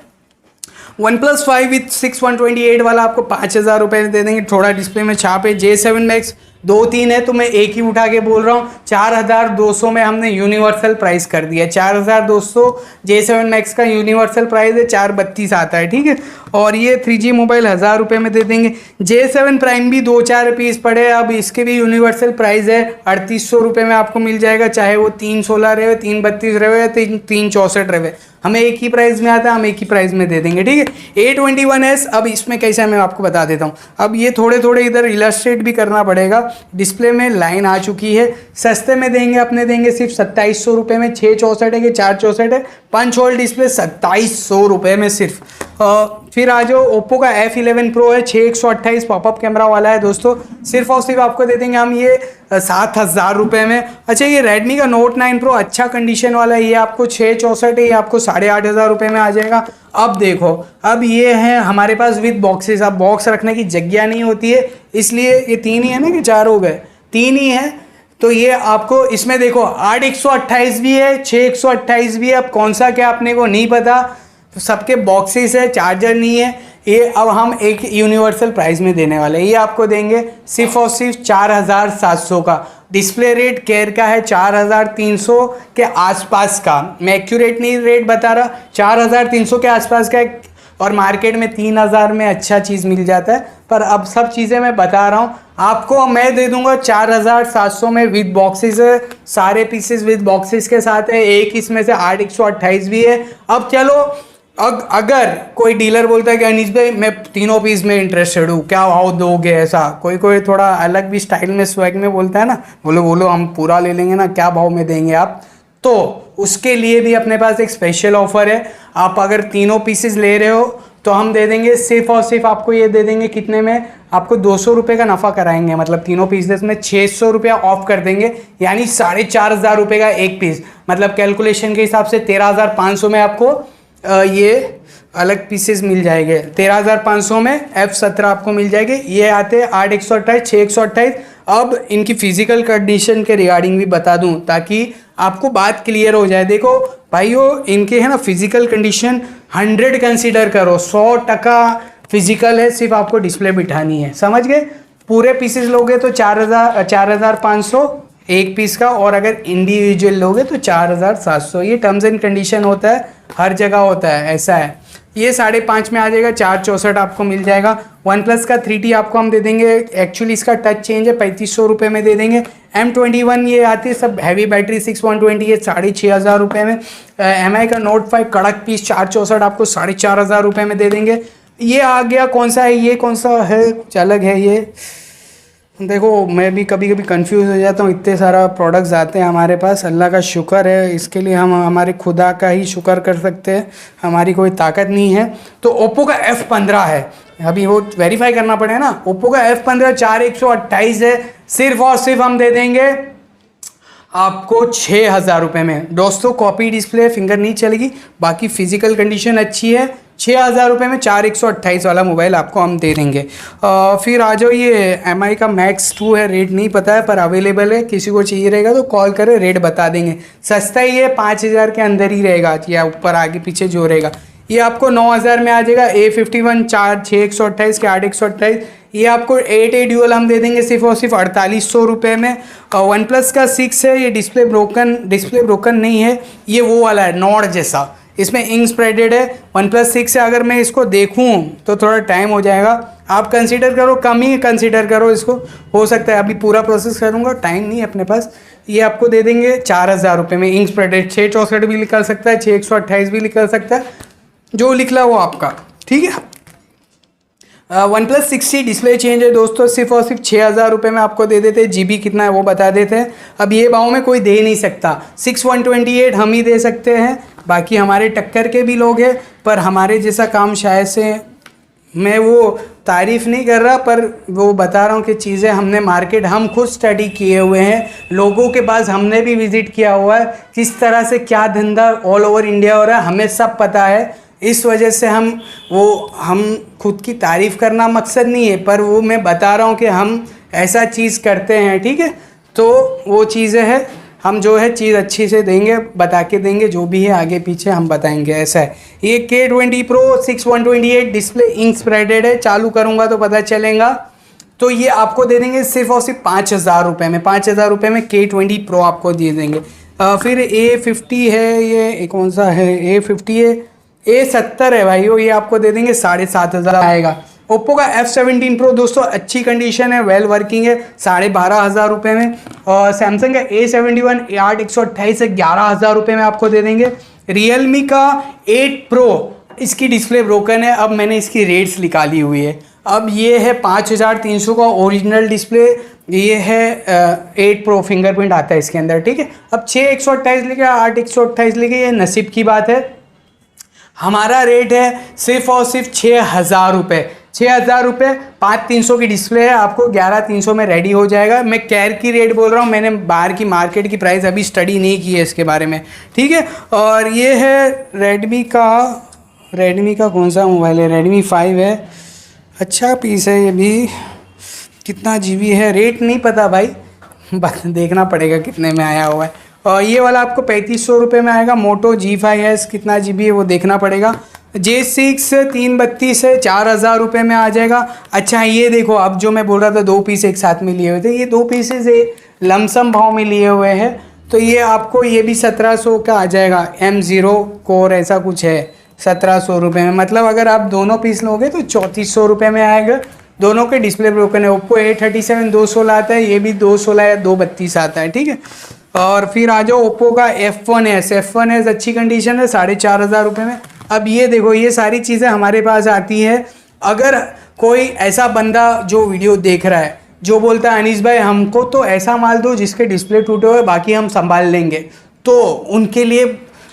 OnePlus 5 विथ 6128 वाला आपको 5000 दे देंगे, थोड़ा डिस्प्ले में छाप है। J7 Max 2-3 है तो मैं एक ही उठा के बोल रहा हूँ, 4200 में हमने यूनिवर्सल प्राइस कर दिया, 4200 J7 Max का यूनिवर्सल प्राइस है, 432 आता है, ठीक है। और ये 3G मोबाइल 1000 में दे देंगे। J7 Prime भी 2-4 पीस पड़े, अब इसके भी यूनिवर्सल प्राइस है 3800 में आपको मिल जाएगा, चाहे वो 316 रहे, 332 रहे या 364 रहे, हमें एक ही प्राइस में आता है, हम एक ही प्राइस में दे देंगे, ठीक है। A21s अब इसमें कैसा है मैं आपको बता देता हूँ। अब ये थोड़े थोड़े इधर इलस्ट्रेट भी करना पड़ेगा, डिस्प्ले में लाइन आ चुकी है, सस्ते में देंगे, अपने देंगे सिर्फ 2700 में, 664 है कि 464 है, 5 होल डिस्प्ले 2700 में सिर्फ। फिर आ जाओ, ओप्पो का F11 Pro है, 6128 पॉपअप कैमरा वाला है दोस्तों, सिर्फ और सिर्फ आपको दे देंगे हम ये 7000 में। अच्छा ये Redmi का Note 9 Pro अच्छा कंडीशन वाला है, ये आपको 664 है, ये आपको 8500 में आ जाएगा। अब देखो, अब ये है हमारे पास विद बॉक्सेस, अब बॉक्स रखने की जगह नहीं होती है, इसलिए ये 3 ही है ना कि 4 हो गए, 3 ही है, तो ये आपको इसमें देखो 8128 भी है, 6128 भी है, अब कौन सा क्या अपने को नहीं पता, तो सबके बॉक्सेस है, चार्जर नहीं है। ये अब हम एक यूनिवर्सल प्राइस में देने वाले हैं, ये आपको देंगे सिर्फ और सिर्फ 4700 का। डिस्प्ले रेट केयर का है 4300 के आसपास का, मैं एक्यूरेट नहीं रेट बता रहा, 4300 के आसपास का है, और मार्केट में 3000 में अच्छा चीज़ मिल जाता है, पर अब सब चीज़ें मैं बता रहा हूँ आपको, मैं दे दूंगा 4700 में विद बॉक्सेस है, सारे पीसेस विद बॉक्सेस के साथ है, एक इसमें से 8128 भी है। अब चलो अगर कोई डीलर बोलता है कि अनीस भाई मैं तीनों पीस में इंटरेस्टेड हूँ, क्या भाव दोगे, ऐसा कोई थोड़ा अलग भी स्टाइल में स्वैग में बोलता है ना, बोलो हम पूरा ले लेंगे ना, क्या भाव में देंगे आप, तो उसके लिए भी अपने पास एक स्पेशल ऑफर है। आप अगर तीनों पीसेस ले रहे हो तो हम दे देंगे सिर्फ और सिर्फ आपको ये दे देंगे कितने में, आपको 200 रुपये का नफ़ा कराएंगे, मतलब तीनों पीसेस में 600 रुपया ऑफ कर देंगे, यानी 4500 रुपये का एक पीस, मतलब कैलकुलेशन के हिसाब से 13500 में आपको ये अलग पीसेस मिल जाएंगे। 13,500 में F17 आपको मिल जाएंगे। ये आते हैं 8/128, 6/128। अब इनकी फिजिकल कंडीशन के रिगार्डिंग भी बता दूं ताकि आपको बात क्लियर हो जाए। देखो भाइयों, इनके है ना फिजिकल कंडीशन 100 कंसीडर करो, 100% फिजिकल है, सिर्फ आपको डिस्प्ले बिठानी है, समझ गए। पूरे पीसेस लोगे तो 4,500 एक पीस का, और अगर इंडिविजुअल लोगे तो 4,700। ये टर्म्स एंड कंडीशन होता है, हर जगह होता है, ऐसा है। ये 5.5 में आ जाएगा, 464 आपको मिल जाएगा। OnePlus का 3T आपको हम दे देंगे, एक्चुअली इसका टच चेंज है, 3500 रुपये में दे देंगे। M21 ये आती है सब हैवी बैटरी 6120 है, 6,500 रुपये में। MI का Note 5 कड़क पीस 464 आपको 4,500 रुपये में दे देंगे। ये आ गया, कौन सा है ये, कौन सा है, कुछ अलग है ये। देखो मैं भी कभी कभी कंफ्यूज हो जाता हूँ, इतने सारा प्रोडक्ट्स आते हैं हमारे पास। अल्लाह का शुक्र है, इसके लिए हम हमारे खुदा का ही शुक्र कर सकते हैं, हमारी कोई ताकत नहीं है। तो ओप्पो का F15 है, अभी वो वेरीफाई करना पड़ेगा ना। ओप्पो का F15 4,128 है, सिर्फ और सिर्फ हम दे देंगे आपको 6,000 रुपये में। दोस्तों कॉपी डिस्प्ले, फिंगर नहीं चलेगी, बाकी फिजिकल कंडीशन अच्छी है। 6,000 रुपये में 4,128 वाला मोबाइल आपको हम दे देंगे। फिर आ जाओ, ये MI का Max 2 है, रेट नहीं पता है पर अवेलेबल है, किसी को चाहिए रहेगा तो कॉल करें, रेट बता देंगे। सस्ता ही है, 5,000 के अंदर ही रहेगा, या ऊपर आगे पीछे जो रहेगा। ये आपको 9,000 में आ जाएगा। A51 6,128 के 8,128। ये आपको 8A ड्यूअल हम दे देंगे सिर्फ और सिर्फ 4,800 रुपये में। OnePlus का 6 है, ये डिस्प्ले ब्रोकन नहीं है, ये वो वाला है नॉड जैसा, इसमें इंक स्प्रेडेड है। OnePlus 6 से अगर मैं इसको देखूं तो थोड़ा टाइम हो जाएगा, आप कंसीडर करो, कम ही कंसीडर करो इसको, हो सकता है अभी पूरा प्रोसेस करूंगा, टाइम नहीं है अपने पास। ये आपको दे देंगे 4,000 रुपये में, इंक स्प्रेडेड। 664 भी निकल सकता है, 6,128 भी निकल सकता है, जो निकला वो आपका, ठीक है। OnePlus 6C डिस्प्ले चेंज है दोस्तों, सिर्फ और सिर्फ 6,000 रुपये में आपको दे देते हैं। GB कितना है वो बता देते हैं। अब ये भाव में कोई दे नहीं सकता, 6,128 हम ही दे सकते हैं, बाकी हमारे टक्कर के भी लोग हैं, पर हमारे जैसा काम शायद से, मैं वो तारीफ़ नहीं कर रहा पर वो बता रहा हूँ कि चीज़ें हमने मार्केट हम खुद स्टडी किए हुए हैं, लोगों के पास हमने भी विज़िट किया हुआ है, किस तरह से क्या धंधा ऑल ओवर इंडिया हो रहा है, हमें सब पता है। इस वजह से हम खुद की तारीफ़ करना मकसद नहीं है, पर वो मैं बता रहा हूँ कि हम ऐसा चीज़ करते हैं, ठीक है। तो वो चीज़ें हैं, हम जो है चीज़ अच्छी से देंगे, बता के देंगे, जो भी है आगे पीछे हम बताएंगे, ऐसा है। ये K20 Pro 6,128 display ink spreaded है, चालू करूँगा तो पता चलेगा। तो ये आपको दे देंगे सिर्फ और सिर्फ 5,000 रुपये में। 5,000 रुपये में K20 Pro आपको दे देंगे। फिर A50 है, ये कौन सा है, A50 है, A70 है भाइयों, ये आपको दे देंगे 7,500 आएगा। ओप्पो का F17 Pro दोस्तों अच्छी कंडीशन है, वेल वर्किंग है, 12,500 रुपये में। और सैमसंग का A71 8,128 है, 11,000 रुपये में आपको दे देंगे। रियलमी का 8 Pro, इसकी डिस्प्ले ब्रोकन है, अब मैंने इसकी रेट्स निकाली हुई है। अब ये है 5,300 का ओरिजिनल डिस्प्ले, ये है 8 Pro फिंगरप्रिंट आता है इसके अंदर, ठीक है। अब 6,128 लिखे, 8,128 लिखे, ये नसीब की बात है। हमारा रेट है सिर्फ और सिर्फ 6,000 रुपये। 6,000 रुपये, 5,300 की डिस्प्ले है, आपको 11,300 में रेडी हो जाएगा। मैं कैर की रेट बोल रहा हूँ, मैंने बाहर की मार्केट की प्राइस अभी स्टडी नहीं की है इसके बारे में, ठीक है। और ये है रेडमी का कौन सा मोबाइल है, Redmi 5 है, अच्छा पीस है ये भी। कितना GB है, रेट नहीं पता भाई, बस देखना पड़ेगा कितने में आया हुआ है। और ये वाला आपको 3,500 रुपये में आएगा। मोटो G5s कितना GB है वो देखना पड़ेगा। J6 332 है, 4,000 रुपये में आ जाएगा। अच्छा ये देखो, अब जो मैं बोल रहा था 2 पीस एक साथ में लिए हुए थे, ये 2 पीसेस लमसम भाव में लिए हुए हैं, तो ये आपको ये भी 1,700 का आ जाएगा। M0 कोर ऐसा कुछ है, 1,700 रुपये में, मतलब अगर आप दोनों पीस लोगे तो 3,400 रुपये में आएगा। दोनों के डिस्प्ले ब्रोकन है। ओप्पो A37 216 आता है, ये भी 216 या 232 आता है, ठीक है। और फिर आ जाओ ओप्पो का F1s अच्छी कंडीशन है, 4,500 रुपये में। अब ये देखो, ये सारी चीज़ें हमारे पास आती है। अगर कोई ऐसा बंदा जो वीडियो देख रहा है, जो बोलता है अनीस भाई हमको तो ऐसा माल दो जिसके डिस्प्ले टूटे हुए, बाकी हम संभाल लेंगे, तो उनके लिए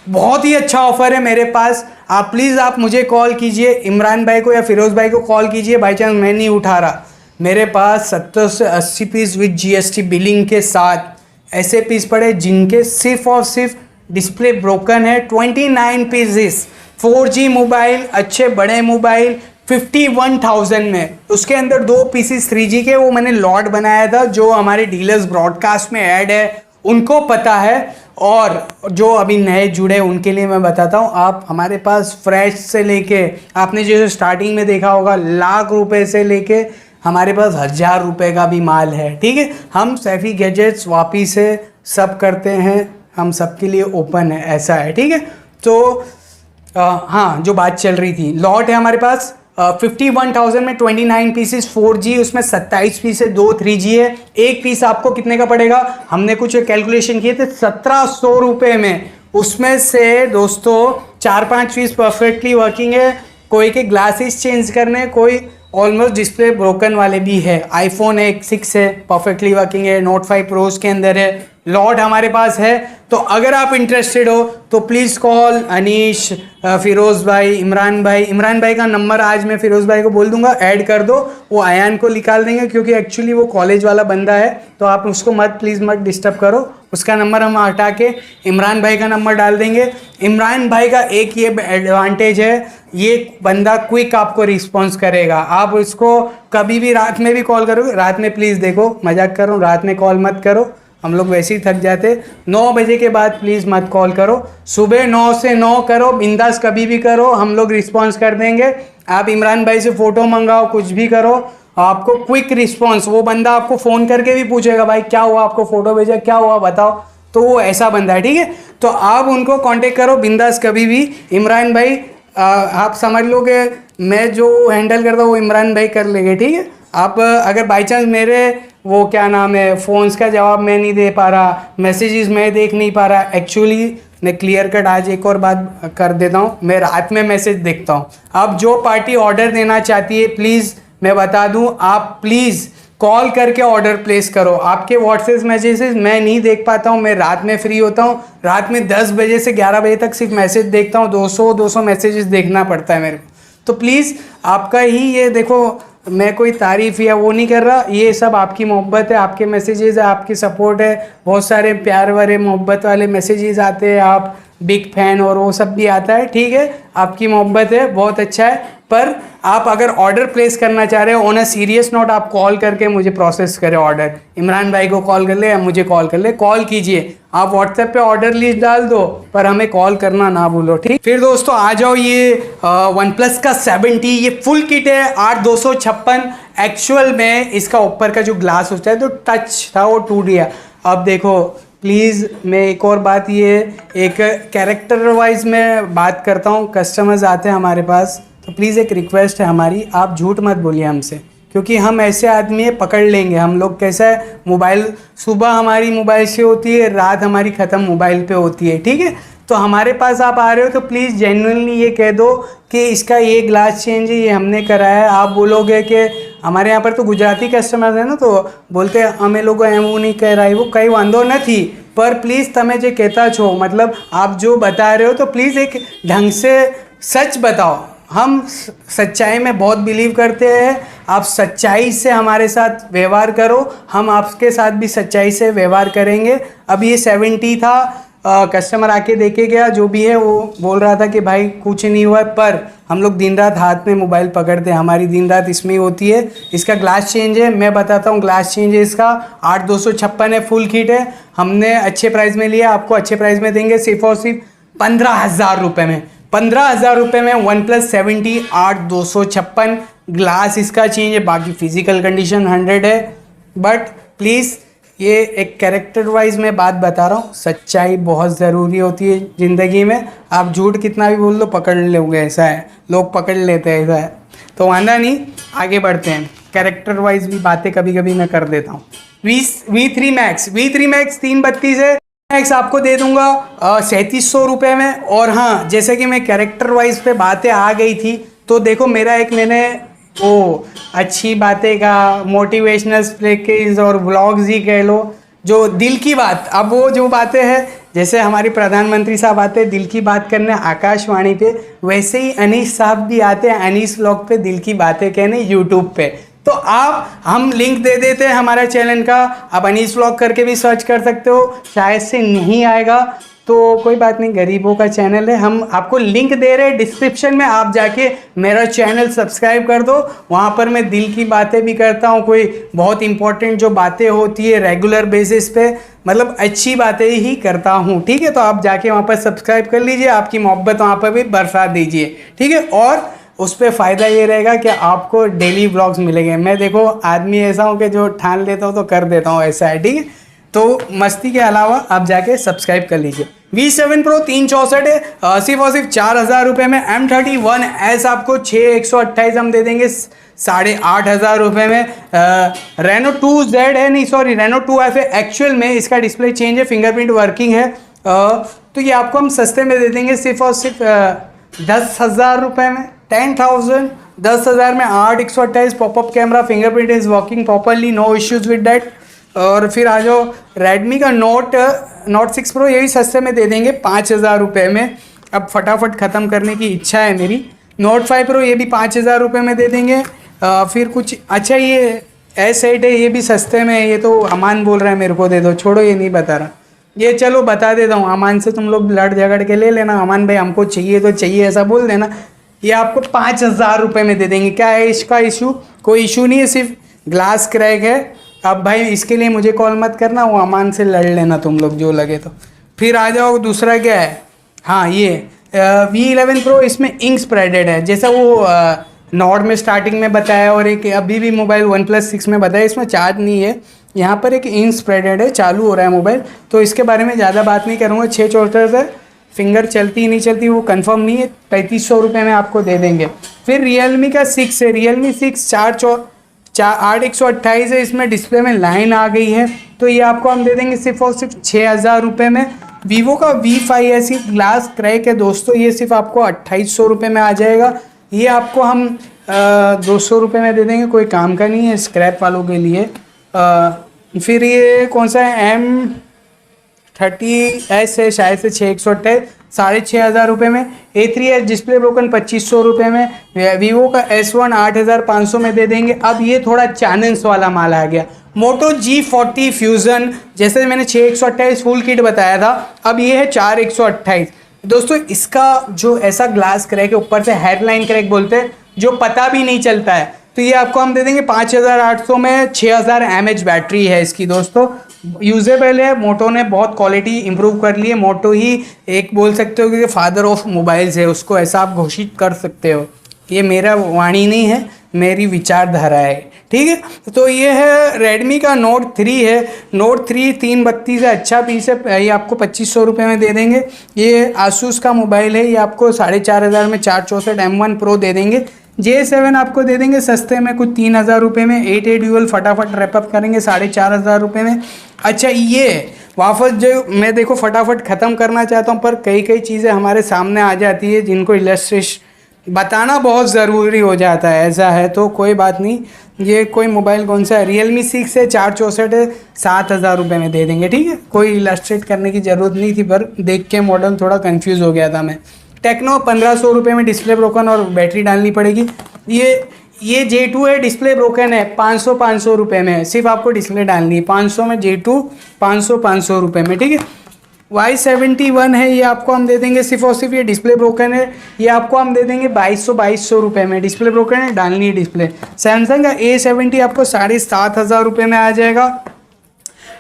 बहुत ही अच्छा ऑफर है मेरे पास। आप प्लीज़ आप मुझे कॉल कीजिए, इमरान भाई को या फिरोज़ भाई को कॉल कीजिए, बाई चांस मैं नहीं उठा रहा, मेरे पास 70 से 80 पीस विद GST बिलिंग के साथ ऐसे पीस पड़े जिनके सिर्फ और सिर्फ डिस्प्ले ब्रोकन है। 29 पीसेस 4G मोबाइल, अच्छे बड़े मोबाइल 51,000 में। उसके अंदर 2 पीसेस 3G के वो मैंने लॉट बनाया था, जो हमारे डीलर्स ब्रॉडकास्ट में ऐड है उनको पता है, और जो अभी नए जुड़े उनके लिए मैं बताता हूँ। आप हमारे पास फ्रेश से लेके, आपने जैसे स्टार्टिंग में देखा होगा, लाख रुपए से लेके हमारे पास 1000 रुपये का भी माल है, ठीक है। हम सैफी गैजेट्स वापी से सब करते हैं, हम सबके लिए ओपन है, ऐसा है, ठीक है। तो हाँ, जो बात चल रही थी, लॉट है हमारे पास 51,000 में 29 पीसेस 4G, उसमें 27 पीस है, 2 3G है। एक पीस आपको कितने का पड़ेगा, हमने कुछ कैलकुलेशन किए थे 1700 रुपये में। उसमें से दोस्तों 4-5 पीस परफेक्टली वर्किंग है, कोई के ग्लासेस चेंज करने, कोई ऑलमोस्ट डिस्प्ले ब्रोकन वाले भी है। आईफोन 6 है, परफेक्टली वर्किंग है, नोट 5 प्रोज के अंदर है, लॉट हमारे पास है। तो अगर आप इंटरेस्टेड हो तो प्लीज़ कॉल अनीश, फिरोज़ भाई, इमरान भाई का नंबर आज मैं फिरोज़ भाई को बोल दूंगा ऐड कर दो, वो आयान को निकाल देंगे, क्योंकि एक्चुअली वो कॉलेज वाला बंदा है, तो आप उसको प्लीज़ मत डिस्टर्ब करो। उसका नंबर हम हटा के इमरान भाई का नंबर डाल देंगे। इमरान भाई का एक ये एडवांटेज है, ये बंदा क्विक आपको रिस्पॉन्स करेगा। आप उसको कभी भी रात में भी कॉल करोगे, रात में प्लीज़ देखो, मजाक कर रहा हूँ, रात में कॉल मत करो, हम लोग वैसे ही थक जाते। 9 बजे के बाद प्लीज़ मत कॉल करो, सुबह 9 से 9 करो, बिंदास कभी भी करो, हम लोग रिस्पॉन्स कर देंगे। आप इमरान भाई से फ़ोटो मंगाओ, कुछ भी करो, आपको क्विक रिस्पॉन्स। वो बंदा आपको फ़ोन करके भी पूछेगा, भाई क्या हुआ, आपको फ़ोटो भेजा, क्या हुआ बताओ, तो वो ऐसा बंदा है, ठीक है। तो आप उनको कांटेक्ट करो बिंदास कभी भी। इमरान भाई आप समझ लो कि मैं जो हैंडल करता हूँ वो इमरान भाई कर लेंगे, ठीक है। आप अगर बाई चांस मेरे वो क्या नाम है फ़ोन्स का जवाब मैं नहीं दे पा रहा, मैसेजेस मैं देख नहीं पा रहा, एक्चुअली मैं क्लियर कट आज एक और बात कर देता हूँ, मैं रात में मैसेज देखता हूँ। अब जो पार्टी ऑर्डर देना चाहती है, प्लीज़ मैं बता दूँ, आप प्लीज़ कॉल करके ऑर्डर प्लेस करो। आपके व्हाट्सएप मैसेजेस मैं नहीं देख पाता हूँ, मैं रात में फ्री होता हूँ, रात में 10 बजे से 11 बजे तक सिर्फ मैसेज देखता हूँ, 200 मैसेजेस देखना पड़ता है मेरे को। तो प्लीज़ आपका ही ये देखो, मैं कोई तारीफ़ या वो नहीं कर रहा, ये सब आपकी मोहब्बत है, आपके मैसेजेस है, आपकी सपोर्ट है, बहुत सारे प्यार वाले मोहब्बत वाले मैसेजेस आते हैं, आप बिग फैन और वो सब भी आता है, ठीक है, आपकी मोहब्बत है, बहुत अच्छा है। पर आप अगर ऑर्डर प्लेस करना चाह रहे हो ऑन अ सीरियस नोट, आप कॉल करके मुझे प्रोसेस करें ऑर्डर। इमरान भाई को कॉल कर ले या मुझे कॉल कर ले, कॉल कीजिए। आप व्हाट्सएप पे ऑर्डर लिस्ट डाल दो, पर हमें कॉल करना ना भूलो, ठीक। फिर दोस्तों आ जाओ, ये OnePlus का 7T, ये फुल किट है 8256। एक्चुअल में इसका ऊपर का जो ग्लास होता है तो टच था वो टूट गया। अब देखो प्लीज़, मैं एक और बात, ये एक कैरेक्टर वाइज मैं बात करता हूँ, कस्टमर्स आते हैं हमारे पास, तो प्लीज़ एक रिक्वेस्ट है हमारी, आप झूठ मत बोलिए हमसे, क्योंकि हम ऐसे आदमी है पकड़ लेंगे। हम लोग कैसा है, मोबाइल सुबह हमारी मोबाइल से होती है, रात हमारी ख़त्म मोबाइल पे होती है, ठीक है। तो हमारे पास आप आ रहे हो तो प्लीज़ जेन्युइनली ये कह दो कि इसका ये ग्लास चेंज है, ये हमने कराया है। आप बोलोगे कि हमारे यहाँ पर तो गुजराती कस्टमर्स है ना, तो बोलते हैं हमें लोग वो नहीं कह रहा है, वो कहीं वांधो नहीं, पर प्लीज़ तमें जो कहता छो, मतलब आप जो बता रहे हो तो प्लीज़ एक ढंग से सच बताओ। हम सच्चाई में बहुत बिलीव करते हैं, आप सच्चाई से हमारे साथ व्यवहार करो, हम आपके साथ भी सच्चाई से व्यवहार करेंगे। अब ये 70 था, कस्टमर आके देखे गया, जो भी है वो बोल रहा था कि भाई कुछ नहीं हुआ, पर हम लोग दिन रात हाथ में मोबाइल पकड़ते हैं, हमारी दिन रात इसमें ही होती है। इसका ग्लास चेंज है, मैं बताता हूँ, ग्लास चेंज है इसका 8256 है, फुल किट है, हमने अच्छे प्राइस में लिया, आपको अच्छे प्राइस में देंगे, सिर्फ और सिर्फ 15,000 रुपये में। 15,000 रुपये में OnePlus 7T 8256 ग्लास इसका चेंज है, बाकी फिजिकल कंडीशन 100 है। बट प्लीज़ ये एक कैरेक्टर वाइज मैं बात बता रहा हूँ, सच्चाई बहुत ज़रूरी होती है ज़िंदगी में। आप झूठ कितना भी बोल लो पकड़ लोगे, ऐसा है, लोग पकड़ लेते हैं, ऐसा है। तो वांदा नहीं, आगे बढ़ते हैं, कैरेक्टर वाइज भी बातें कभी कभी मैं कर देता हूँ। V3 Max 332 है, मैक्स आपको दे दूंगा 3700 रुपये में। और हाँ, जैसे कि मैं कैरेक्टर वाइज पे बातें आ गई थी, तो देखो मेरा एक मैंने वो अच्छी बातें का मोटिवेशनल स्पीक्स और व्लॉग्स ही कह लो, जो दिल की बात। अब वो जो बातें हैं, जैसे हमारी प्रधानमंत्री साहब आते हैं दिल की बात करने आकाशवाणी पे, वैसे ही अनीस साहब भी आते हैं अनीस व्लॉग पे दिल की बातें कहने यूट्यूब पे। तो हम लिंक दे देते हैं हमारे चैनल का, आप अनीस व्लॉग करके भी सर्च कर सकते हो, शायद से नहीं आएगा तो कोई बात नहीं, गरीबों का चैनल है, हम आपको लिंक दे रहे हैं डिस्क्रिप्शन में, आप जाके मेरा चैनल सब्सक्राइब कर दो। वहाँ पर मैं दिल की बातें भी करता हूँ, कोई बहुत इंपॉर्टेंट जो बातें होती है रेगुलर बेसिस पे, मतलब अच्छी बातें ही करता हूँ, ठीक है। तो आप जाके वहाँ पर सब्सक्राइब कर लीजिए, आपकी मोहब्बत वहाँ पर भी बरसा दीजिए, ठीक है। और उस पर फ़ायदा ये रहेगा कि आपको डेली व्लॉग्स मिलेंगे। मैं देखो आदमी ऐसा हूँ कि जो ठान लेता हूँ तो कर देता हूँ, ऐसा है, ठीक है। तो मस्ती के अलावा आप जाके सब्सक्राइब कर लीजिए। V7 Pro 364 है, सिर्फ और सिर्फ 4,000 रुपये में। M31S आपको 6,128 हम दे देंगे 8,500 रुपये में। रेनो 2Z है, नहीं सॉरी रेनो 2F है एक्चुअल में, इसका डिस्प्ले चेंज है, फिंगरप्रिंट वर्किंग है। तो ये आपको हम सस्ते में दे देंगे सिर्फ और सिर्फ 10,000 रुपये में। 10,000 10,000 में 8,128 popup camera, fingerprint is working properly, no issues with that. और फिर आ जाओ रेडमी का नोट 6 प्रो, ये भी सस्ते में दे देंगे 5,000 रुपये में। अब फटाफट ख़त्म करने की इच्छा है मेरी। नोट 5 प्रो ये भी 5,000 रुपये में दे देंगे। फिर कुछ अच्छा ये S8 है, ये भी सस्ते में, ये तो अमान बोल रहा है मेरे को दे दो, छोड़ो ये नहीं बता रहा, ये चलो बता देता हूँ। अमान से तुम लोग लड़ झगड़ के ले लेना, अमान भाई हमको चाहिए तो चाहिए ऐसा बोल देना। ये आपको 5,000 रुपये में दे देंगे। क्या है इसका इशू? कोई इशू नहीं है, सिर्फ ग्लास क्रैक है। अब भाई इसके लिए मुझे कॉल मत करना, वो अमान से लड़ लेना तुम लोग जो लगे तो। फिर आ जाओ दूसरा क्या है, हाँ ये V11 Pro, इसमें इंक स्प्रेडेड है, जैसा वो नॉर्ड में स्टार्टिंग में बताया और एक अभी भी मोबाइल OnePlus 6 में बताया। इसमें चार्ज नहीं है, यहाँ पर एक इंक स्प्रेडेड है, चालू हो रहा है मोबाइल, तो इसके बारे में ज़्यादा बात नहीं करूँगा। 664 है, फिंगर चलती नहीं चलती वो कंफर्म नहीं है, 3,500 रुपये में आपको दे देंगे। फिर Realme का 6 है, Realme 6 8,128 है, इसमें डिस्प्ले में लाइन आ गई है, तो ये आपको हम दे देंगे सिर्फ और सिर्फ 6,000 रुपये में। Vivo का V5 ग्लास क्रैक है दोस्तों, ये सिर्फ आपको 2,800 रुपये में आ जाएगा। ये आपको हम 200 रुपये में दे देंगे, कोई काम का नहीं है, स्क्रैप वालों के लिए। फिर ये कौन सा है, M30S है, शायद से 6,128, 6,500 रुपये में। A3s डिस्प्ले ब्रोकन 2,500 रुपये में। Vivo का S1 8,500 में दे देंगे। अब ये थोड़ा चाइनीज वाला माल आ गया, Moto G40 फ्यूज़न, जैसे मैंने 6,128 फुल किट बताया था, अब ये है 4,128। दोस्तों इसका जो ऐसा ग्लास क्रैक है, ऊपर से हेडलाइन क्रैक बोलते हैं, जो पता भी नहीं चलता है, तो ये आपको हम दे देंगे 5,800 में। 6,000 mAh बैटरी है इसकी दोस्तों, यूजेबल है। मोटो ने बहुत क्वालिटी इंप्रूव कर ली है, मोटो ही एक बोल सकते हो कि फादर ऑफ मोबाइल्स है, उसको ऐसा आप घोषित कर सकते हो। ये मेरा वाणी नहीं है, मेरी विचारधारा है, ठीक है। तो ये है रेडमी का Note 3 है, Note 3 332 है, अच्छा पीस है, ये आपको 2,500 रुपये में दे देंगे। ये Asus का मोबाइल है, ये आपको 4,500 में 464 M1 Pro दे देंगे। J7 आपको दे देंगे सस्ते में, कुछ 3,000 रुपये में। 8A ड्यूअल फटाफट रैपअप करेंगे 4,500 रुपये में। अच्छा ये वापस जो मैं देखो फटाफट ख़त्म करना चाहता हूँ, पर कई चीज़ें हमारे सामने आ जाती है जिनको इलस्ट्रेशन बताना बहुत ज़रूरी हो जाता है, ऐसा है तो कोई बात नहीं। ये कोई मोबाइल कौन सा है, Realme 6 है, 464 है, 7,000 रुपये में दे देंगे, ठीक है। कोई इलस्ट्रेट करने की ज़रूरत नहीं थी, पर देख के मॉडल थोड़ा कंफ्यूज हो गया था मैं। टेक्नो 1,500 रुपये में डिस्प्ले ब्रोकन और बैटरी डालनी पड़ेगी। ये J2 है, डिस्प्ले ब्रोकन है, 500 रुपये में, सिर्फ आपको डिस्प्ले डालनी है। 500 में J2, 500 रुपये में, ठीक है। Y71 है, ये आपको हम दे देंगे सिर्फ और सिर्फ, ये डिस्प्ले ब्रोकन है, ये आपको हम दे देंगे 2,200 रुपये में। डिस्प्ले ब्रोकन है, डालनी है डिस्प्ले। सैमसंग का A70 आपको 7,500 रुपये में आ जाएगा।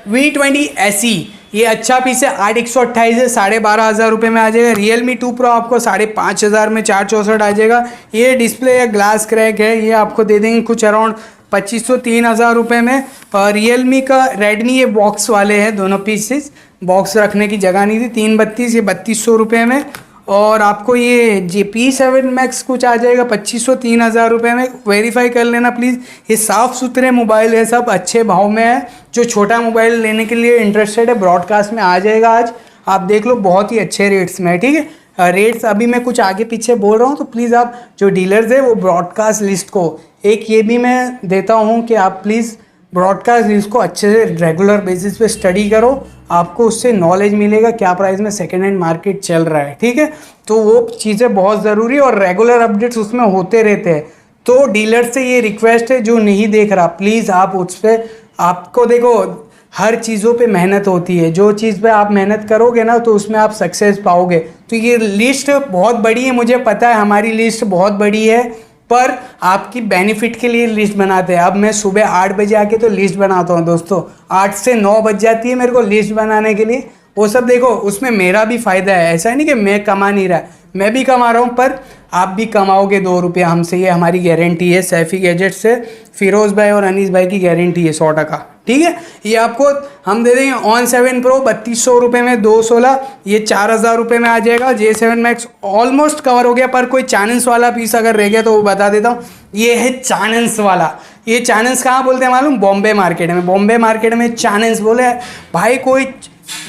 V20 SE ये अच्छा पीस है, 8,128 है, 12,500 रुपये में आ जाएगा। Realme 2 Pro आपको 5,500 में 464 आ जाएगा। ये डिस्प्ले या ग्लास क्रैक है, ये आपको दे देंगे कुछ अराउंड 2,500-3,000 रुपये में। और Realme का Redmi ये बॉक्स वाले हैं, दोनों पीसेस, बॉक्स रखने की जगह नहीं थी। 332 ये 3,200 रुपये में। और आपको ये P7 Max कुछ आ जाएगा 2,500-3,000 रुपये में। वेरीफाई कर लेना प्लीज़, ये साफ़ सुथरे मोबाइल है, सब अच्छे भाव में है। जो छोटा मोबाइल लेने के लिए इंटरेस्टेड है, ब्रॉडकास्ट में आ जाएगा आज, आप देख लो, बहुत ही अच्छे रेट्स में है, ठीक है। रेट्स अभी मैं कुछ आगे पीछे बोल रहा हूँ, तो प्लीज़ आप जो डीलर्स है वो ब्रॉडकास्ट लिस्ट को एक ये भी मैं देता हूँ कि आप प्लीज़ ब्रॉडकास्ट लिस्ट को अच्छे से रेगुलर बेसिस पे स्टडी करो, आपको उससे नॉलेज मिलेगा क्या प्राइस में सेकेंड हैंड मार्केट चल रहा है, ठीक है। तो वो चीज़ें बहुत ज़रूरी है और रेगुलर अपडेट्स उसमें होते रहते हैं। तो डीलर से ये रिक्वेस्ट है, जो नहीं देख रहा प्लीज़ आप उस पर, आपको देखो हर चीज़ों पे मेहनत होती है, जो चीज़ पे आप मेहनत करोगे ना तो उसमें आप सक्सेस पाओगे। तो ये लिस्ट बहुत बड़ी है, मुझे पता है हमारी लिस्ट बहुत बड़ी है, पर आपकी बेनिफिट के लिए लिस्ट बनाते हैं। अब मैं सुबह 8 बजे आके तो लिस्ट बनाता हूँ दोस्तों, 8 से 9 बज जाती है मेरे को लिस्ट बनाने के लिए। वो सब देखो, उसमें मेरा भी फ़ायदा है, ऐसा नहीं कि मैं कमा नहीं रहा, मैं भी कमा रहा हूँ, पर आप भी कमाओगे 2 रुपये हमसे, ये हमारी गारंटी है। सैफ़ी गैजेट से फिरोज़ भाई और अनीस भाई की गारंटी है 100%, ठीक है। ये आपको हम दे देंगे ऑन 7 प्रो 3200 रुपये में 216, ये 4000 रुपये में आ जाएगा। J7 Max ऑलमोस्ट कवर हो गया, पर कोई चाइनीज़ वाला पीस अगर रह गया तो वो बता देता हूँ। ये है चाइनीज़ वाला, ये चाइनीज़ कहाँ बोलते हैं मालूम? बॉम्बे मार्केट में, बॉम्बे मार्केट में चाइनीज़ बोले भाई। कोई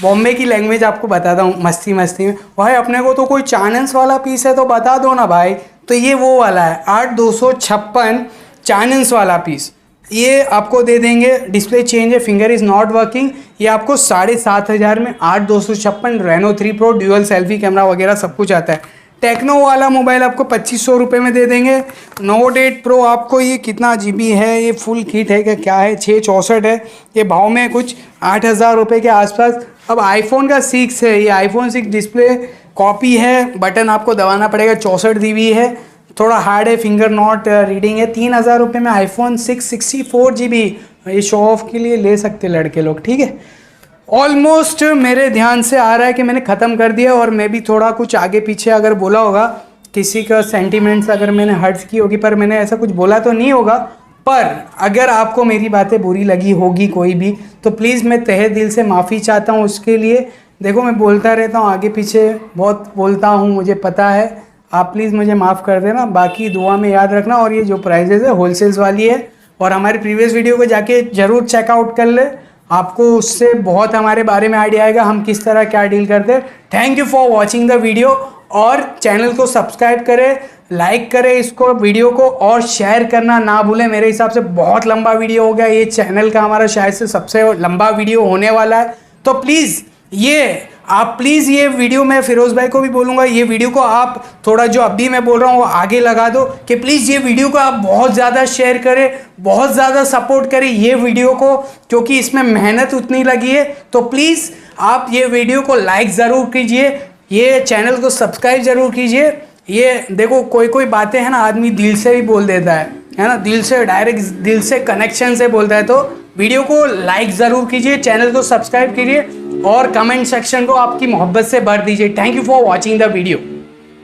बॉम्बे की लैंग्वेज आपको बताता हूँ मस्ती मस्ती में, भाई अपने को तो कोई चाइनीज़ वाला पीस है तो बता दो ना भाई। तो ये वो वाला है 8256 चाइनीज़ वाला पीस, ये आपको दे देंगे। डिस्प्ले चेंज है, फिंगर इज़ नॉट वर्किंग। ये आपको 7500 में 8256 Reno 3 Pro dual selfie camera वगैरह सब कुछ आता है। टेक्नो वाला मोबाइल आपको 2500 रुपये में दे देंगे। नोट 8 प्रो आपको ये कितना GB है, ये फुल किट है कि क्या है, 664 है। ये भाव में कुछ 8000 रुपये के आसपास। अब आईफोन का 6 है, ये आईफोन 6 डिस्प्ले कॉपी है, बटन आपको दबाना पड़ेगा, 64 GB है, थोड़ा हार्ड है, फिंगर नॉट रीडिंग है। 3000 रुपये में आईफोन 6 64 GB, ये शो ऑफ के लिए ले सकते लड़के लोग, ठीक है। ऑलमोस्ट मेरे ध्यान से आ रहा है कि मैंने ख़त्म कर दिया, और मैं भी थोड़ा कुछ आगे पीछे अगर बोला होगा, किसी का सेंटीमेंट्स अगर मैंने हर्ट्स की होगी, पर मैंने ऐसा कुछ बोला तो नहीं होगा। पर अगर आपको मेरी बातें बुरी लगी होगी कोई भी, तो प्लीज़ मैं तहे दिल से माफ़ी चाहता हूँ उसके लिए। देखो मैं बोलता रहता हूँ, आगे पीछे बहुत बोलता हूँ, मुझे पता है, आप प्लीज़ मुझे माफ़ कर देना। बाकी दुआ में याद रखना, और ये जो प्राइजेज़ है होलसेल्स वाली है, और हमारी प्रीवियस वीडियो को जाके ज़रूर चेकआउट कर ले, आपको उससे बहुत हमारे बारे में आइडिया आएगा, हम किस तरह क्या डील करते हैं। Thank you for watching the video, और चैनल को सब्सक्राइब करें, लाइक करें इसको वीडियो को, और शेयर करना ना भूलें। मेरे हिसाब से बहुत लंबा वीडियो हो गया, ये चैनल का हमारा शायद से सबसे लंबा वीडियो होने वाला है। तो प्लीज़ ये वीडियो, मैं फिरोज़ भाई को भी बोलूँगा, ये वीडियो को आप थोड़ा जो अभी मैं बोल रहा हूँ वो आगे लगा दो, कि प्लीज़ ये वीडियो को आप बहुत ज़्यादा शेयर करें, बहुत ज़्यादा सपोर्ट करें ये वीडियो को, क्योंकि इसमें मेहनत उतनी लगी है। तो प्लीज़ आप ये वीडियो को लाइक ज़रूर कीजिए, ये चैनल को सब्सक्राइब ज़रूर कीजिए। ये देखो कोई बातें हैं ना, आदमी दिल से भी बोल देता है ना, दिल से डायरेक्ट दिल से कनेक्शन से बोलता है। तो वीडियो को लाइक ज़रूर कीजिए, चैनल को सब्सक्राइब कीजिए, और कमेंट सेक्शन को आपकी मोहब्बत से भर दीजिए। Thank you for watching the video.